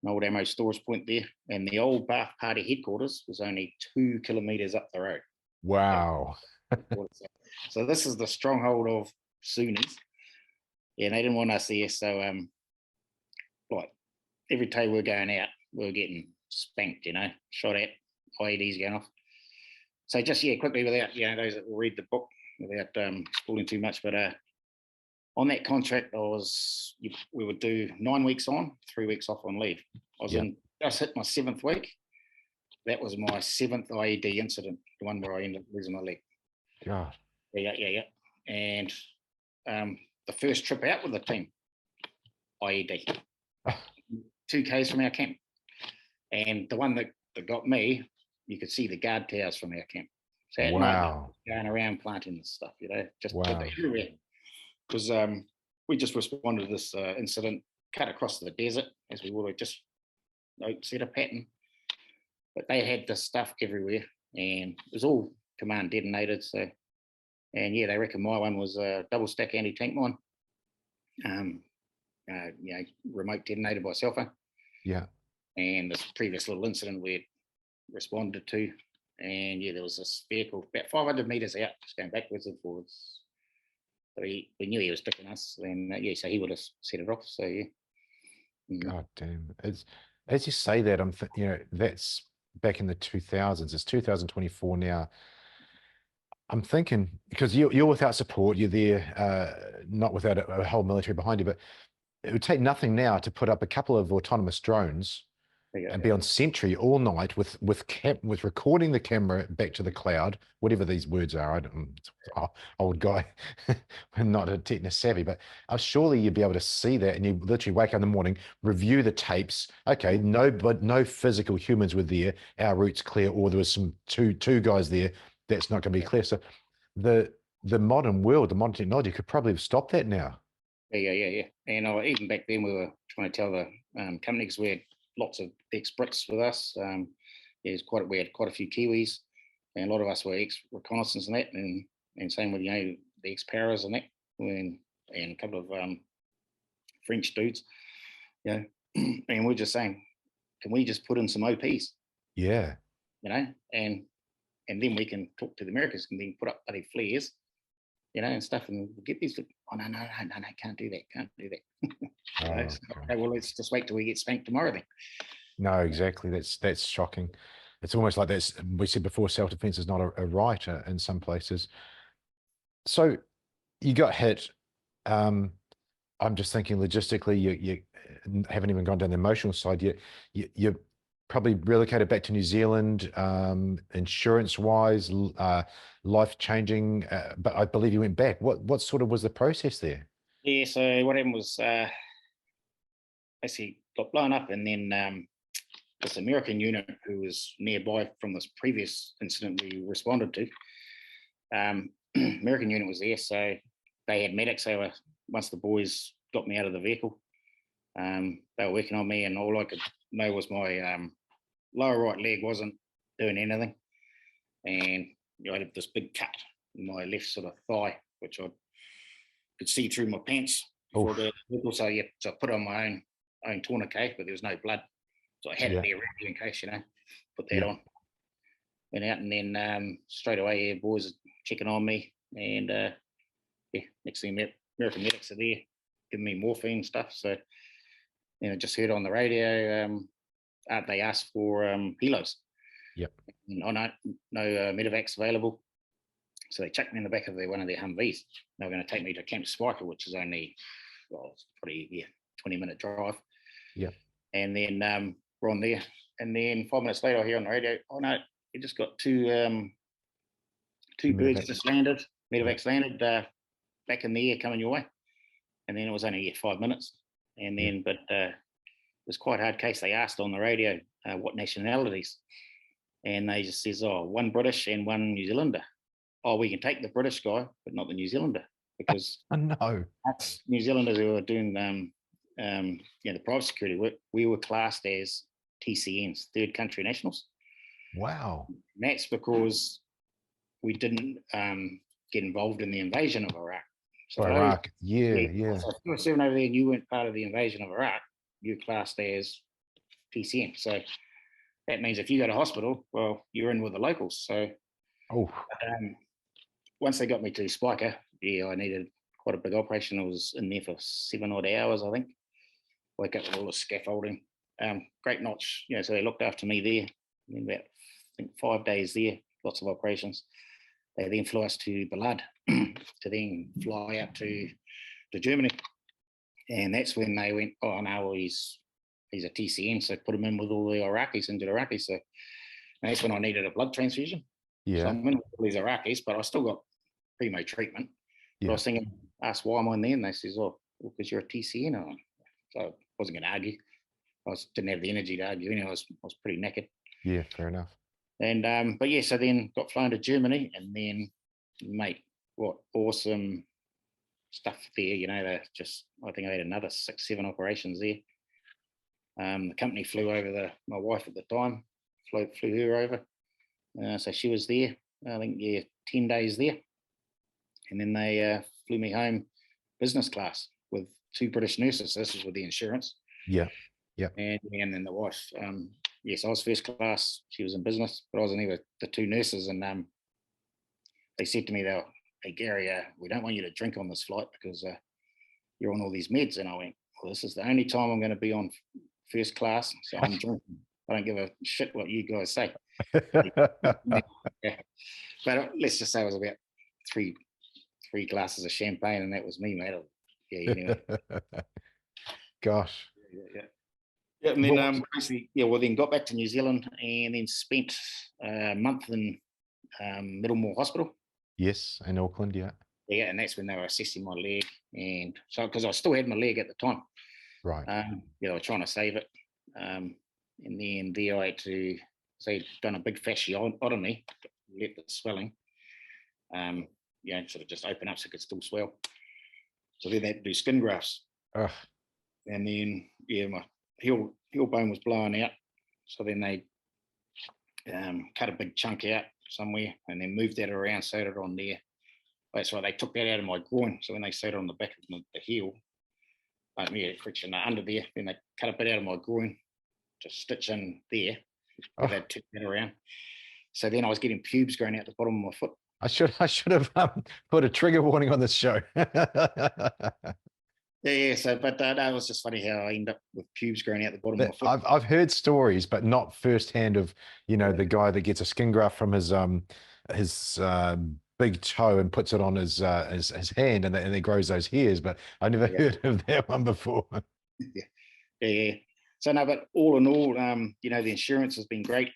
Speaker 3: An old ammo storage point there, and the old Ba'ath Party headquarters was only 2 kilometres up the road.
Speaker 2: Wow.
Speaker 3: So this is the stronghold of Sunnis, and they didn't want us there. So like every day we were going out, we were getting spanked, shot at, IEDs going off. So just quickly, without those that will read the book, without spoiling too much, but on that contract, we would do 9 weeks on, 3 weeks off on leave. I was just hit my 7th week. That was my 7th IED incident, the one where I ended up losing my leg.
Speaker 2: God.
Speaker 3: Yeah. And the first trip out with the team, IED, 2 Ks from our camp. And the one that got me, you could see the guard towers from our camp. So at night, going around planting and stuff, just everywhere. Because we just responded to this incident, cut across the desert as we would just set a pattern. But they had this stuff everywhere, and it was all command detonated. So, and they reckon my one was a double stack anti-tank mine, remote detonated by cell phone. Yeah. And this previous little incident we had responded to, and there was this vehicle about 500 meters out, just going backwards and forwards. So we knew he was sticking us, then so he would have set it off. So
Speaker 2: God damn! As you say that, I'm that's back in the 2000s. It's 2024 now. I'm thinking, because you're without support, you're there, not without a whole military behind you, but it would take nothing now to put up a couple of autonomous drones and be on sentry all night with recording the camera back to the cloud, whatever these words are. I don't, old guy, not a techno savvy, but surely you'd be able to see that, and you literally wake up in the morning, review the tapes. Okay, no physical humans were there. Our route's clear, or there was some two guys there. That's not going to be clear. So the modern world, the modern technology could probably have stopped that now.
Speaker 3: Yeah. And even back then, we were trying to tell the company, because we had lots of ex-Brits with us. We had quite a few Kiwis, and a lot of us were ex-reconnaissance and that, and same with, the ex-paras and that, and a couple of French dudes, and we're just saying, can we just put in some OPs,
Speaker 2: Yeah.
Speaker 3: and then we can talk to the Americans and then put up bloody flares, and stuff, and we'll get these. Oh no, can't do that.
Speaker 2: Oh,
Speaker 3: So, okay, well, let's just wait till we get spanked tomorrow then.
Speaker 2: no, exactly. That's shocking. It's almost like we said before, self-defense is not a right in some places. So you got hit. I'm just thinking logistically, you haven't even gone down the emotional side yet. You probably relocated back to New Zealand, insurance-wise, life-changing. But I believe you went back. What sort of was the process there?
Speaker 3: Yeah, so what happened was, basically got blown up, and then this American unit who was nearby from this previous incident we responded to, American unit was there, so they had medics. Once the boys got me out of the vehicle, they were working on me, and all I could know was my lower right leg wasn't doing anything, and I had this big cut in my left sort of thigh, which I could see through my pants before the vehicle. So I put on my own tourniquet, but there was no blood, so I had it there ready in case, put that on. Went out, and then straight away, boys are checking on me, and next thing, American medics are there giving me morphine and stuff. So just heard on the radio, they asked for helos.
Speaker 2: Yep.
Speaker 3: And no medevacs available. So they chucked me in the back of one of their Humvees. They were going to take me to Camp Spiker, which is only, it's probably 20-minute drive.
Speaker 2: Yeah.
Speaker 3: And then we're on there, and then 5 minutes later, I hear on the radio, oh no, you just got two birds just landed, medevacs landed back in the air coming your way. And then it was only 5 minutes. And then, but it was quite a hard case. They asked on the radio what nationalities, and they just says, oh, one British and one New Zealander. Oh, we can take the British guy, but not the New Zealander, because
Speaker 2: no,
Speaker 3: us New Zealanders who were doing the private security work, we were classed as TCNs, third country nationals.
Speaker 2: Wow.
Speaker 3: And that's because we didn't get involved in the invasion of Iraq. So
Speaker 2: Iraq, yeah.
Speaker 3: So if you were serving over there and you weren't part of the invasion of Iraq, you're classed as TCN. So that means if you go to hospital, well, you're in with the locals. So once they got me to Spiker, I needed quite a big operation. I was in there for 7 odd hours, I think. Wake up with all the scaffolding. Great notch, so they looked after me there. And about, I think, 5 days there, lots of operations. They then flew us to Balad to then fly out to Germany. And that's when they went, oh no, well, he's a TCN, so put him in with all the Iraqis, injured Iraqis. So that's when I needed a blood transfusion. Yeah. So I'm in with all these Iraqis, but I still got primo treatment. But I was thinking, asked why am I in there? And they says, oh, well, because you're a TCN. So I wasn't going to argue. Didn't have the energy to argue. I was pretty knackered. Yeah, fair enough. And but so then got flown to Germany, and then, mate, what awesome stuff there. I think I had another 6-7 operations there. The company flew over my wife at the time, flew her over. So she was there, I think, 10 days there. And then they flew me home business class with 2 British nurses. This is with the insurance. Yeah. And then the wife, so I was first class, she was in business, but I was in there with the 2 nurses. And they said to me, hey, Gary, we don't want you to drink on this flight because you're on all these meds. And I went, well, this is the only time I'm going to be on first class, so I'm drinking. I don't give a shit what you guys say. But let's just say it was about three glasses of champagne, and that was me, mate. Anyway. Gosh. Yeah, and then basically, then got back to New Zealand, and then spent a month in Middlemore Hospital. Yes, in Auckland, yeah. Yeah, and that's when they were assessing my leg, and so because I still had my leg at the time. Right. They were trying to save it. And then there I had to, they'd done a big fasciotomy, let the swelling, sort of just open up so it could still swell. So then they had to do skin grafts.
Speaker 2: Ugh.
Speaker 3: And then, my heel bone was blowing out. So then they cut a big chunk out somewhere and then moved that around, sewed it on there. That's why they took that out of my groin. So when they sewed it on the back of the heel, friction under there, then they cut a bit out of my groin to stitch in there.
Speaker 2: Oh.
Speaker 3: They'd turn that around. So then I was getting pubes growing out the bottom of my foot.
Speaker 2: I should have put a trigger warning on this show.
Speaker 3: Yeah. So, but no, it was just funny how I ended up with pubes growing out the bottom of my foot.
Speaker 2: I've heard stories, but not firsthand of the guy that gets a skin graft from his big toe and puts it on his hand, and it grows those hairs. But I never heard of that one before.
Speaker 3: Yeah. So no, but all in all, the insurance has been great.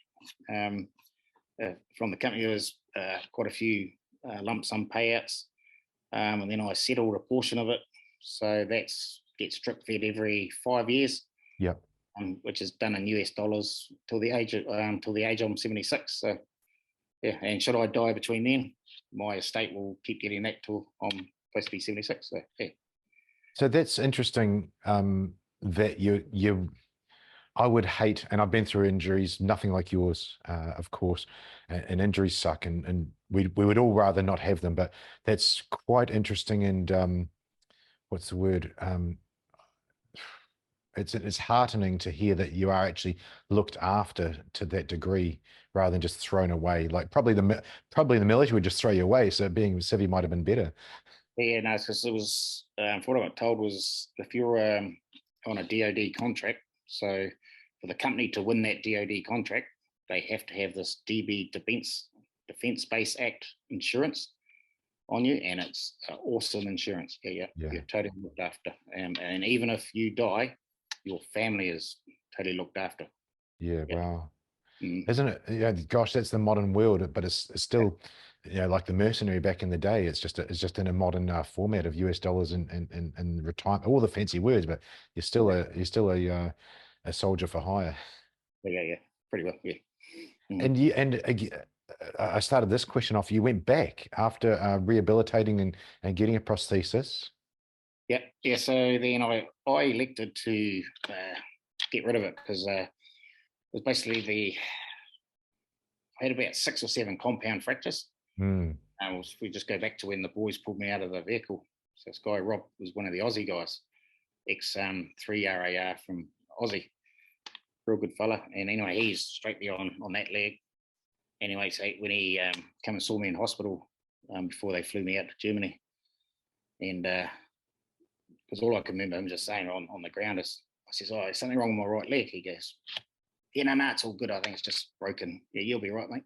Speaker 3: From the company, there was quite a few lump sum payouts, and then I settled a portion of it. So gets drip fed every 5 years.
Speaker 2: Yep.
Speaker 3: Which is done in US dollars till the age I'm 76. So yeah, and should I die between then, my estate will keep getting that till I'm supposed to be 76. So yeah.
Speaker 2: So that's interesting. That you I would hate, and I've been through injuries, nothing like yours, of course, and injuries suck, and we would all rather not have them, but that's quite interesting. And what's the word? It's heartening to hear that you are actually looked after to that degree, rather than just thrown away. Like probably the military would just throw you away. So being civvy might have been better.
Speaker 3: Yeah, no, because it was what I got told was if you're on a DoD contract, so for the company to win that DoD contract, they have to have this DB Defense Base Act insurance on you, and it's awesome insurance. Yeah. You're totally looked after, and even if you die, your family is totally looked after.
Speaker 2: Yeah. Wow. Isn't it? Yeah, gosh, that's the modern world, but it's still, like the mercenary back in the day. It's just in a modern format of US dollars and retirement, all the fancy words, but you're still a soldier for hire.
Speaker 3: Yeah, pretty well. Yeah.
Speaker 2: And I started this question off. You went back after rehabilitating and getting a prosthesis.
Speaker 3: Yeah. So then I elected to get rid of it because it was basically I had about 6 or 7 compound fractures. And we just go back to when the boys pulled me out of the vehicle. So this guy Rob was one of the Aussie guys, ex 3 RAR from Aussie, real good fella. And anyway, he's straight there on that leg. Anyway, so when he came and saw me in hospital before they flew me out to Germany, and because all I can remember him just saying on the ground is, I says, "Oh, there's something wrong with my right leg." He goes, "Yeah, no, it's all good. I think it's just broken. Yeah, you'll be right, mate."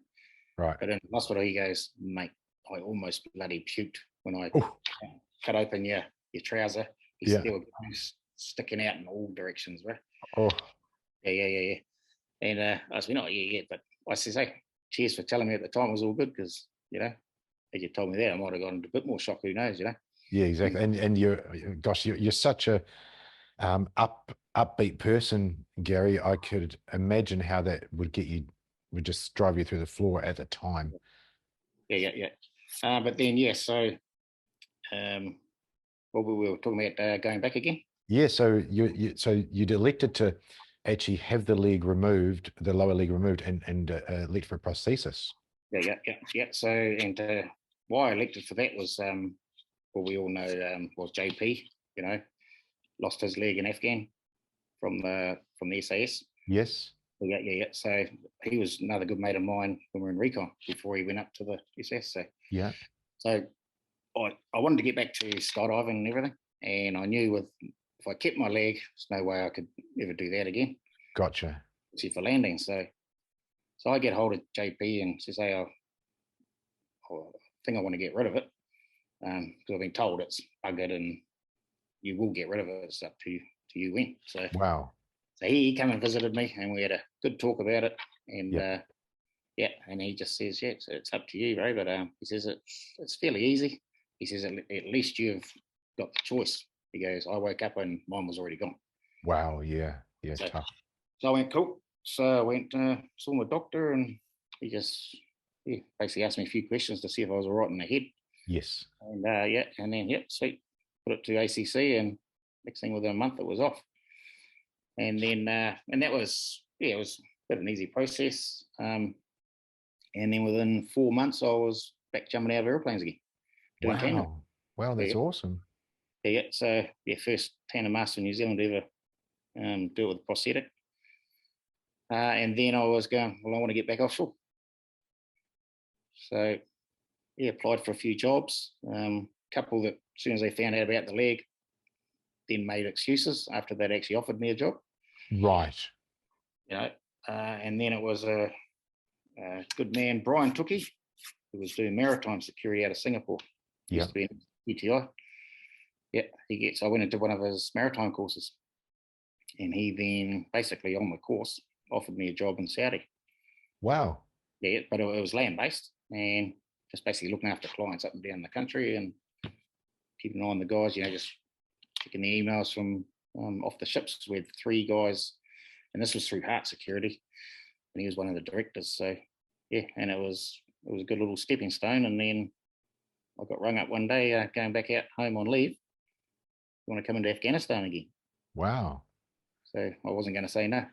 Speaker 2: Right.
Speaker 3: But in the hospital, he goes, "Mate, I almost bloody puked when I cut open your trouser. There were bones sticking out in all directions, right?"
Speaker 2: Oh.
Speaker 3: Yeah. And I said, "No, yeah. But I says, hey, cheers for telling me at the time it was all good, because, had you told me that, I might have gone into a bit more shock. Who knows,
Speaker 2: Yeah, exactly. And you're such a upbeat person, Gary. I could imagine how that would just drive you through the floor at the time.
Speaker 3: Yeah. But then, so what we were talking about, going back again.
Speaker 2: Yeah, so you'd elected to actually have the lower leg removed, and elect for a prosthesis.
Speaker 3: Yeah. So, and why I elected for that was, what we all know was JP. Lost his leg in Afghan from the SAS.
Speaker 2: Yes.
Speaker 3: Yeah. So he was another good mate of mine when we were in recon before he went up to the SS. So
Speaker 2: yeah.
Speaker 3: So I wanted to get back to skydiving and everything, and I knew if I kept my leg, there's no way I could ever do that again.
Speaker 2: Gotcha.
Speaker 3: Except for landing. So I get hold of JP and says, "Hey, I think I want to get rid of it, because I've been told it's buggered and you will get rid of it. It's up to you when." So
Speaker 2: wow.
Speaker 3: So he came and visited me, and we had a good talk about it. And and he just says, "Yeah, it's up to you, bro." But he says it's fairly easy. He says at least you've got the choice. He goes, "I woke up and mine was already gone."
Speaker 2: Wow. Yeah.
Speaker 3: So,
Speaker 2: tough.
Speaker 3: So I went, cool. So I went, saw my doctor, and he just basically asked me a few questions to see if I was all right in the head.
Speaker 2: Yes.
Speaker 3: And and then sweet. put it to ACC, and next thing within a month it was off. And then and that was it was a bit of an easy process. And then within 4 months I was back jumping out of airplanes again. Doing tandem.
Speaker 2: Wow, that's awesome.
Speaker 3: Yeah, so first tandem master in New Zealand to ever do it with a prosthetic. And then I was going, well, I want to get back offshore. So applied for a few jobs. Couple that, as soon as they found out about the leg, then made excuses after they'd actually offered me a job.
Speaker 2: Right.
Speaker 3: And then it was a good man, Brian Tookie, who was doing maritime security out of Singapore. Used to be in ETI. I went and did one of his maritime courses. And he then basically on the course offered me a job in Saudi.
Speaker 2: Wow.
Speaker 3: Yeah, but it was land-based and just basically looking after clients up and down the country and keeping an eye on the guys, just checking the emails from off the ships with 3 guys. And this was through Heart Security. And he was one of the directors. So, and it was a good little stepping stone. And then I got rung up one day going back out home on leave. You want to come into Afghanistan again?
Speaker 2: Wow.
Speaker 3: So I wasn't going to say no.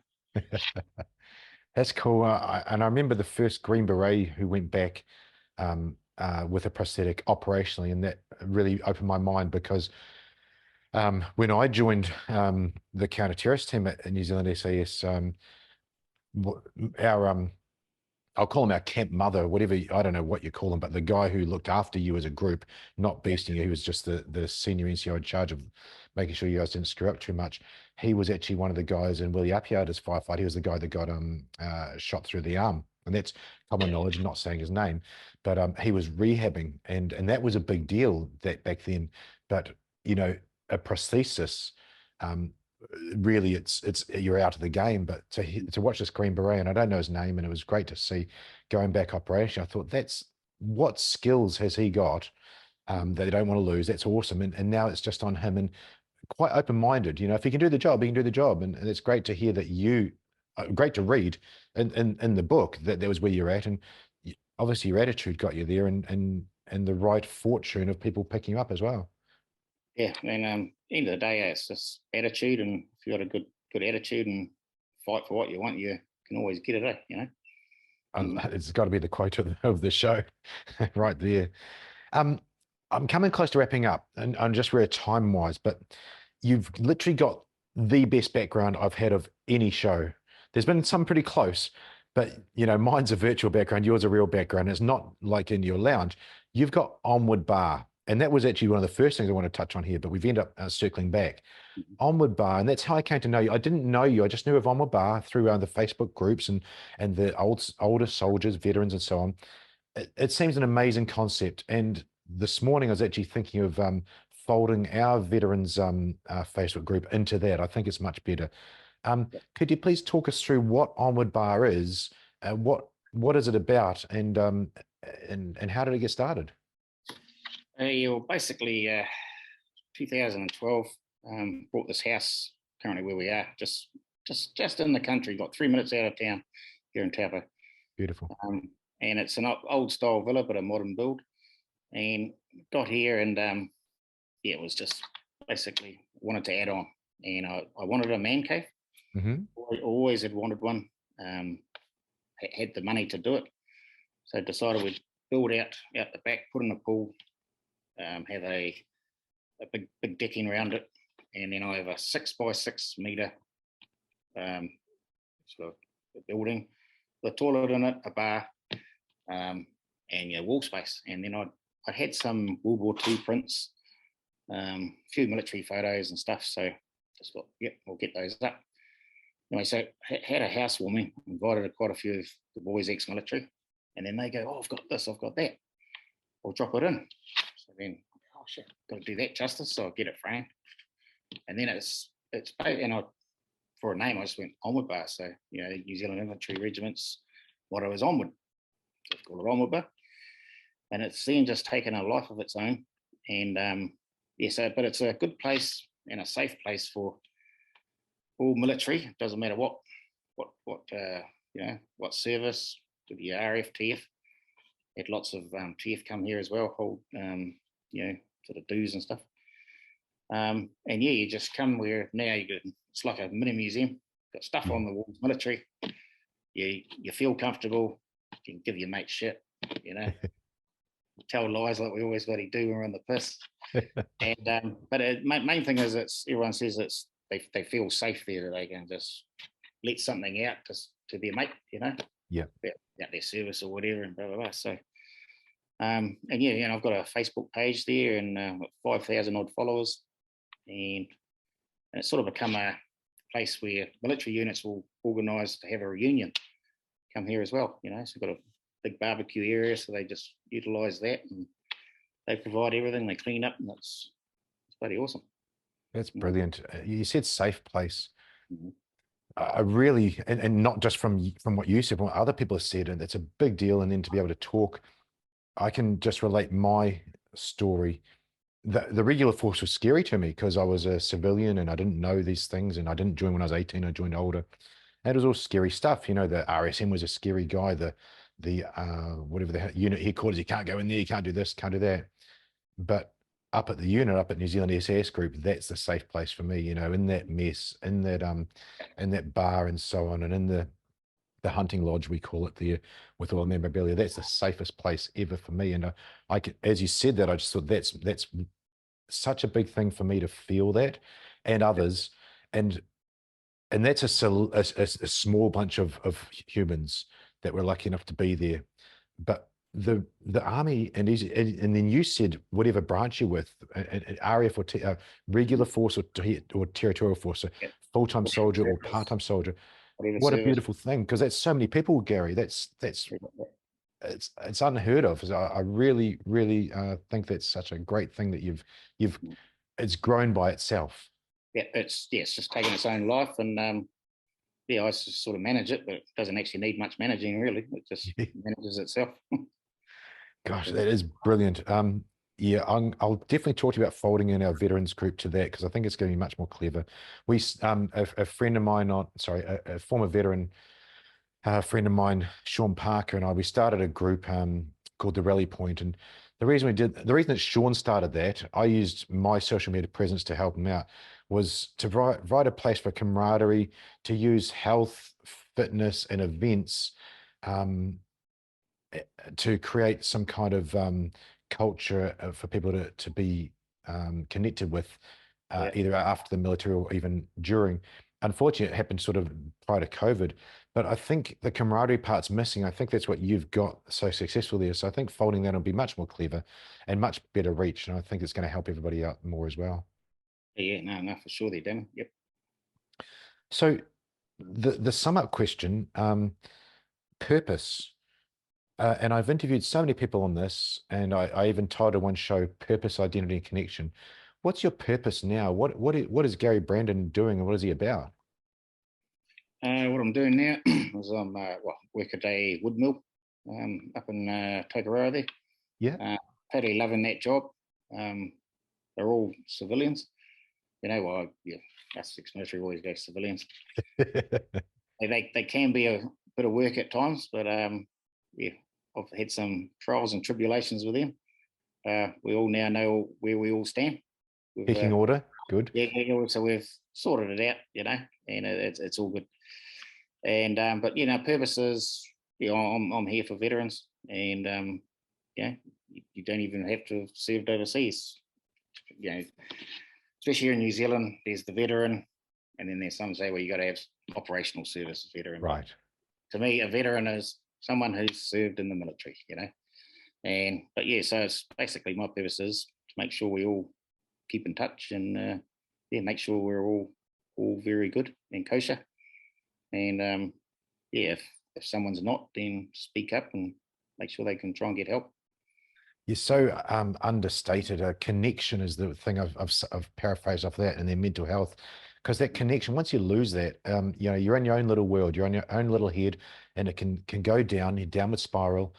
Speaker 2: That's cool. And I remember the first Green Beret who went back with a prosthetic operationally, and that really opened my mind because when I joined the counter-terrorist team at New Zealand SAS, I'll call him our camp mother, whatever, I don't know what you call him, but the guy who looked after you as a group, not beasting you, he was just the senior NCO in charge of making sure you guys didn't screw up too much. He was actually one of the guys in Willie Appiar's firefight. He was the guy that got shot through the arm. And that's common knowledge, not saying his name, but he was rehabbing, and that was a big deal that back then. But, a prosthesis, really it's you're out of the game. But to watch this Green Beret, and I don't know his name, and it was great to see going back operation. I thought, that's what skills has he got that they don't want to lose. That's awesome. And now it's just on him, and quite open-minded. If he can do the job, he can do the job. And it's great to hear that great to read in the book that was where you're at, and obviously your attitude got you there, and the right fortune of people picking you up as well.
Speaker 3: Yeah, and end of the day, it's just attitude, and if you got a good attitude and fight for what you want, you can always get it,
Speaker 2: It's got to be the quote of the show right there. I'm coming close to wrapping up, and just where time-wise, but you've literally got the best background I've had of any show. There's been some pretty close, but mine's a virtual background, yours a real background. It's not like in your lounge. You've got Onward Bar, and that was actually one of the first things I want to touch on here, but we've ended up circling back. Onward Bar, and that's how I came to know you. I didn't know you. I just knew of Onward Bar through the Facebook groups and the older soldiers, veterans, and so on. It seems an amazing concept. And this morning I was actually thinking of folding our veterans Facebook group into that. I think it's much better. Could you please talk us through what Onward Bar is? What is it about, and how did it get started?
Speaker 3: Well, basically, 2012 bought this house currently where we are, just in the country, got 3 minutes out of town here in Taupo.
Speaker 2: Beautiful.
Speaker 3: And it's an old style villa, but a modern build. And got here, and it was just basically wanted to add on, and I wanted a man cave.
Speaker 2: Mm-hmm.
Speaker 3: I always had wanted one. Had the money to do it, so I decided we'd build out the back, put in a pool, have a big decking around it, and then I have a 6x6 meter sort of building, the toilet in it, a bar, and wall space. And then I had some World War II prints, a few military photos and stuff. So just thought, we'll get those up. Anyway, so had a housewarming, invited quite a few of the boys ex-military, and then they go, "Oh, I've got this, I've got that. I'll drop it in." So then, oh shit, got to do that justice. So I get it framed, and then it's for a name I just went Onward Bar. So New Zealand Infantry Regiment's motto is onward. So I've called it Onward Bar, and it's then just taken a life of its own. And but it's a good place and a safe place for all military. It doesn't matter what service. Could be RF, TF. Had lots of TF come here as well, hold sort of dues and stuff. And yeah, you just come where now it's like a mini museum. Got stuff on the walls, military. You feel comfortable. You can give your mate shit, tell lies like we always bloody do when we're on the piss. And but the main thing is everyone says they feel safe there, that they can just let something out to their mate,
Speaker 2: Yeah.
Speaker 3: About their service or whatever, and blah blah blah. So and yeah, I've got a Facebook page there and 5,000 odd followers, and it's sort of become a place where military units will organise to have a reunion. Come here as well, so we've got a big barbecue area, so they just utilise that, and they provide everything. They clean up, and it's bloody awesome.
Speaker 2: That's brilliant. You said safe place.
Speaker 3: Mm-hmm.
Speaker 2: I really, and not just from what you said, but what other people have said, and it's a big deal. And then to be able to talk, I can just relate my story. The regular force was scary to me because I was a civilian and I didn't know these things, and I didn't join when I was 18. I joined older. And it was all scary stuff. The RSM was a scary guy. The whatever the unit headquarters, you can't go in there, you can't do this, can't do that. But up at the unit, up at New Zealand SAS Group, that's the safe place for me. In that mess, in that bar and so on, and in the hunting lodge, we call it there, with all the memorabilia. That's the safest place ever for me. And I could, as you said that, I just thought that's such a big thing for me to feel that, and others, and that's a small bunch of humans that were lucky enough to be there. But the army, and then you said whatever branch you're with, an RAF or regular force or territorial force, a full-time soldier or part-time soldier. What a beautiful thing, because that's so many people, Gary. That's it's unheard of. So I really think that's such a great thing that it's grown by itself.
Speaker 3: Yeah, it's just taking its own life, and I just sort of manage it, but it doesn't actually need much managing, really. It just manages itself.
Speaker 2: Gosh, that is brilliant. Yeah, I'll definitely talk to you about folding in our veterans group to that, because I think it's going to be much more clever. A friend of mine, a former veteran, friend of mine, Sean Parker, and we started a group called the Rally Point. And the reason that Sean started that, I used my social media presence to help him out, was to provide a place for camaraderie, to use health, fitness, and events to create some kind of culture for people to be connected with, either after the military or even during. Unfortunately, it happened sort of prior to COVID, but I think the camaraderie part's missing. I think that's what you've got so successful there. So I think folding that will be much more clever and much better reach. And I think it's going to help everybody out more as well.
Speaker 3: Yeah, no, for sure there, Dan. Yep.
Speaker 2: So the sum up question, purpose. And I've interviewed so many people on this, and I even titled one show Purpose, Identity, and Connection. What's your purpose now? What is Gary Brandon doing, and what is he about?
Speaker 3: What I'm doing now is I'm work at a wood mill up in Tokoroa there.
Speaker 2: Yeah.
Speaker 3: Totally loving that job. They're all civilians. Us ex-military always go civilians. They can be a bit of work at times, but I've had some trials and tribulations with them. We all now know where we all stand.
Speaker 2: Pecking order, good.
Speaker 3: Yeah, so we've sorted it out, and it's all good. And but purposes, I'm here for veterans, and you don't even have to have served overseas. Especially here in New Zealand, there's the veteran, and then there's some say, well, you got to have operational service veteran.
Speaker 2: Right.
Speaker 3: To me, a veteran is someone who's served in the military, so it's basically my purpose is to make sure we all keep in touch and make sure we're all very good and kosher. And if someone's not, then speak up and make sure they can try and get help.
Speaker 2: You're so understated. A connection is the thing I've paraphrased off that, and then mental health, because that connection, once you lose that, you're in your own little world, you're on your own little head, and it can go down, your downward spiral.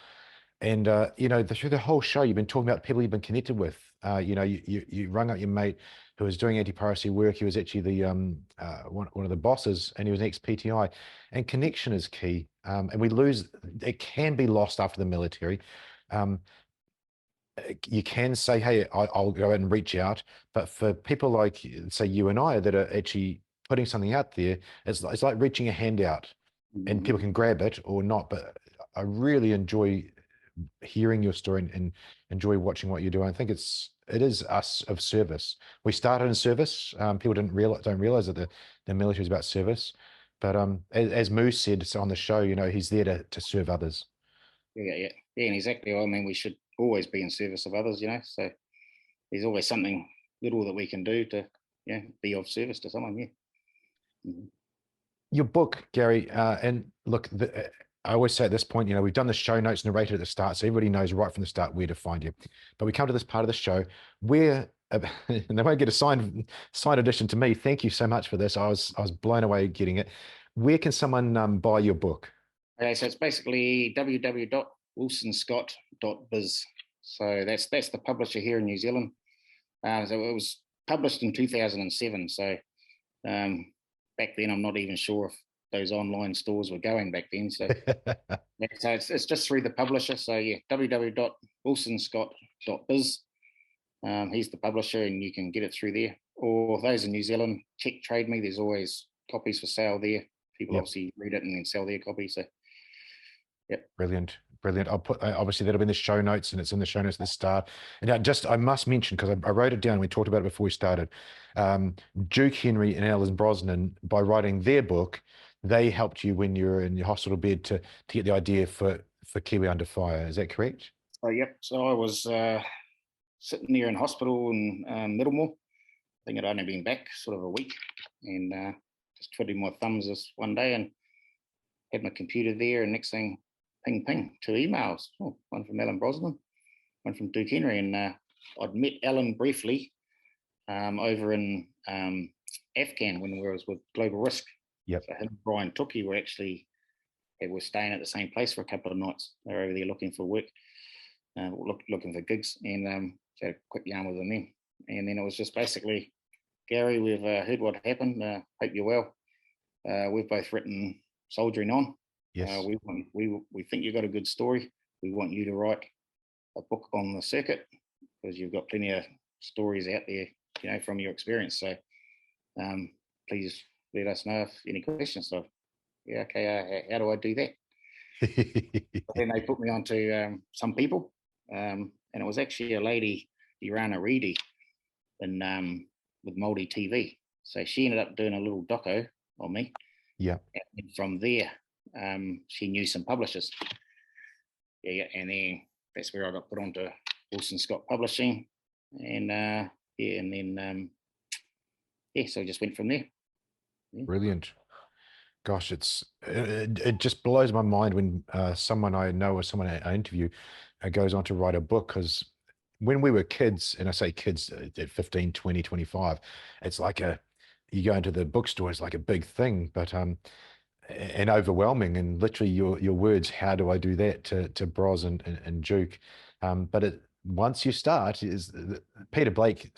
Speaker 2: And through the whole show, you've been talking about people you've been connected with. You rung up your mate who was doing anti-piracy work. He was actually the one of the bosses, and he was an ex-PTI. And connection is key. And we lose. It can be lost after the military. you can say, hey, I'll go out and reach out. But for people like, say, you and I that are actually putting something out there, it's like reaching a hand out, and people can grab it or not. But I really enjoy hearing your story and enjoy watching what you're doing. I think it is us of service. We started in service. People don't realize that the military is about service. But as Moose said on the show, he's there to serve others.
Speaker 3: Yeah, and exactly. I mean, we should always be in service of others, so there's always something little that we can do to be of service to someone.
Speaker 2: Your book, Gary, and look, I always say at this point, we've done the show notes narrated at the start, so everybody knows right from the start where to find you. But we come to this part of the show where, and they won't get a signed edition to me. Thank you so much for this. I was blown away getting it. Where can someone buy your book?
Speaker 3: Okay, so it's basically www.wilsonscott.biz. So that's the publisher here in New Zealand. So it was published in 2007. So back then, I'm not even sure if those online stores were going back then. So, so it's just through the publisher. So yeah, www.wilsonscott.biz. He's the publisher, and you can get it through there. Or those in New Zealand, check Trade Me. There's always copies for sale there. People obviously read it and then sell their copies. So,
Speaker 2: Brilliant. I'll put, obviously that'll be in the show notes, and it's in the show notes at the start. And I must mention, because I wrote it down, we talked about it before we started, Duke Henry and Alan Brosnan, by writing their book, they helped you when you were in your hospital bed to get the idea for Kiwi Under Fire. Is that correct?
Speaker 3: Oh, yep. So I was sitting there in hospital in Middlemore. I think I'd only been back sort of a week, and just twiddling my thumbs this one day and had my computer there, and next thing, ping, 2 emails. Oh, one from Alan Brosnan, one from Duke Henry. And I'd met Alan briefly over in Afghan when we was with Global Risk.
Speaker 2: Yep.
Speaker 3: So him and Brian Tookie were staying at the same place for a couple of nights. They were over there looking for work, looking for gigs, and so had a quick yarn with them then. And then it was just basically, Gary, we've heard what happened. Hope you're well. We've both written Soldiering On.
Speaker 2: Yes.
Speaker 3: We think you've got a good story. We want you to write a book on the circuit, because you've got plenty of stories out there, from your experience. So please let us know if any questions. So yeah, okay, how do I do that? Then they put me on to some people, and it was actually a lady, Irana Reedy, with Māori TV. So she ended up doing a little doco on me.
Speaker 2: Yeah.
Speaker 3: And from there, she knew some publishers. Yeah, and then that's where I got put onto Wilson Scott Publishing, and so I just went from there. Yeah.
Speaker 2: Brilliant. Gosh, it just blows my mind when someone I know or someone I interview goes on to write a book, because when we were kids, and I say kids at 15, 20, 25, it's like you go into the bookstore, it's like a big thing, but and overwhelming, and literally your words, how do I do that, to Bros and Duke, but once you start, Sir Peter Blake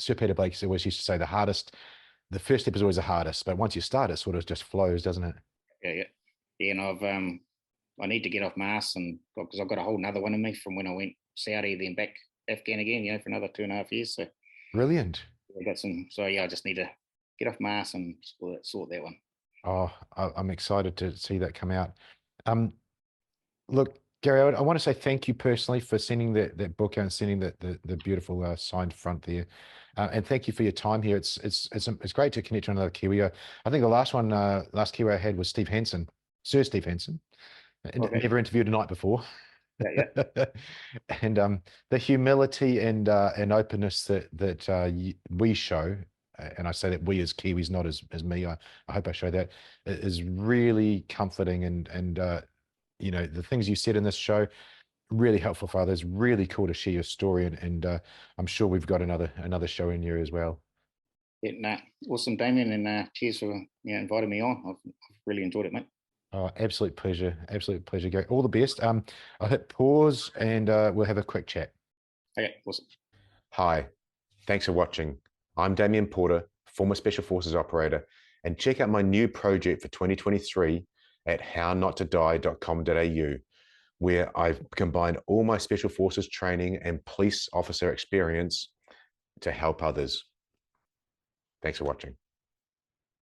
Speaker 2: always used to say the first step is always the hardest, but once you start, it sort of just flows, doesn't it?
Speaker 3: Yeah. And I need to get off my ass, and because I've got a whole nother one in me from when I went Saudi, then back Afghan again, for another 2.5 years. So
Speaker 2: brilliant.
Speaker 3: I got some. So yeah, I just need to get off my ass and sort that one.
Speaker 2: Oh, I'm excited to see that come out. Look, Gary, I want to say thank you personally for sending that book out and sending the beautiful signed front there, and thank you for your time here. It's great to connect to another Kiwi. I think the last Kiwi I had was Steve Hansen, Sir Steve Hansen. Okay. Never interviewed a night before.
Speaker 3: Yeah.
Speaker 2: And the humility and openness that we show, and I say that we as Kiwis, not as me. I hope I show that, is really comforting, and the things you said in this show, really helpful for others. Really cool to share your story, and I'm sure we've got another show in here as well.
Speaker 3: Yeah, awesome, Damien, and cheers for inviting me on. I've really enjoyed it, mate.
Speaker 2: Oh, absolute pleasure, Gary. All the best. I'll hit pause, and we'll have a quick chat.
Speaker 3: Okay, awesome.
Speaker 2: Hi, thanks for watching. I'm Damien Porter, former Special Forces operator, and check out my new project for 2023 at hownottodie.com.au, where I've combined all my special forces training and police officer experience to help others. Thanks for watching.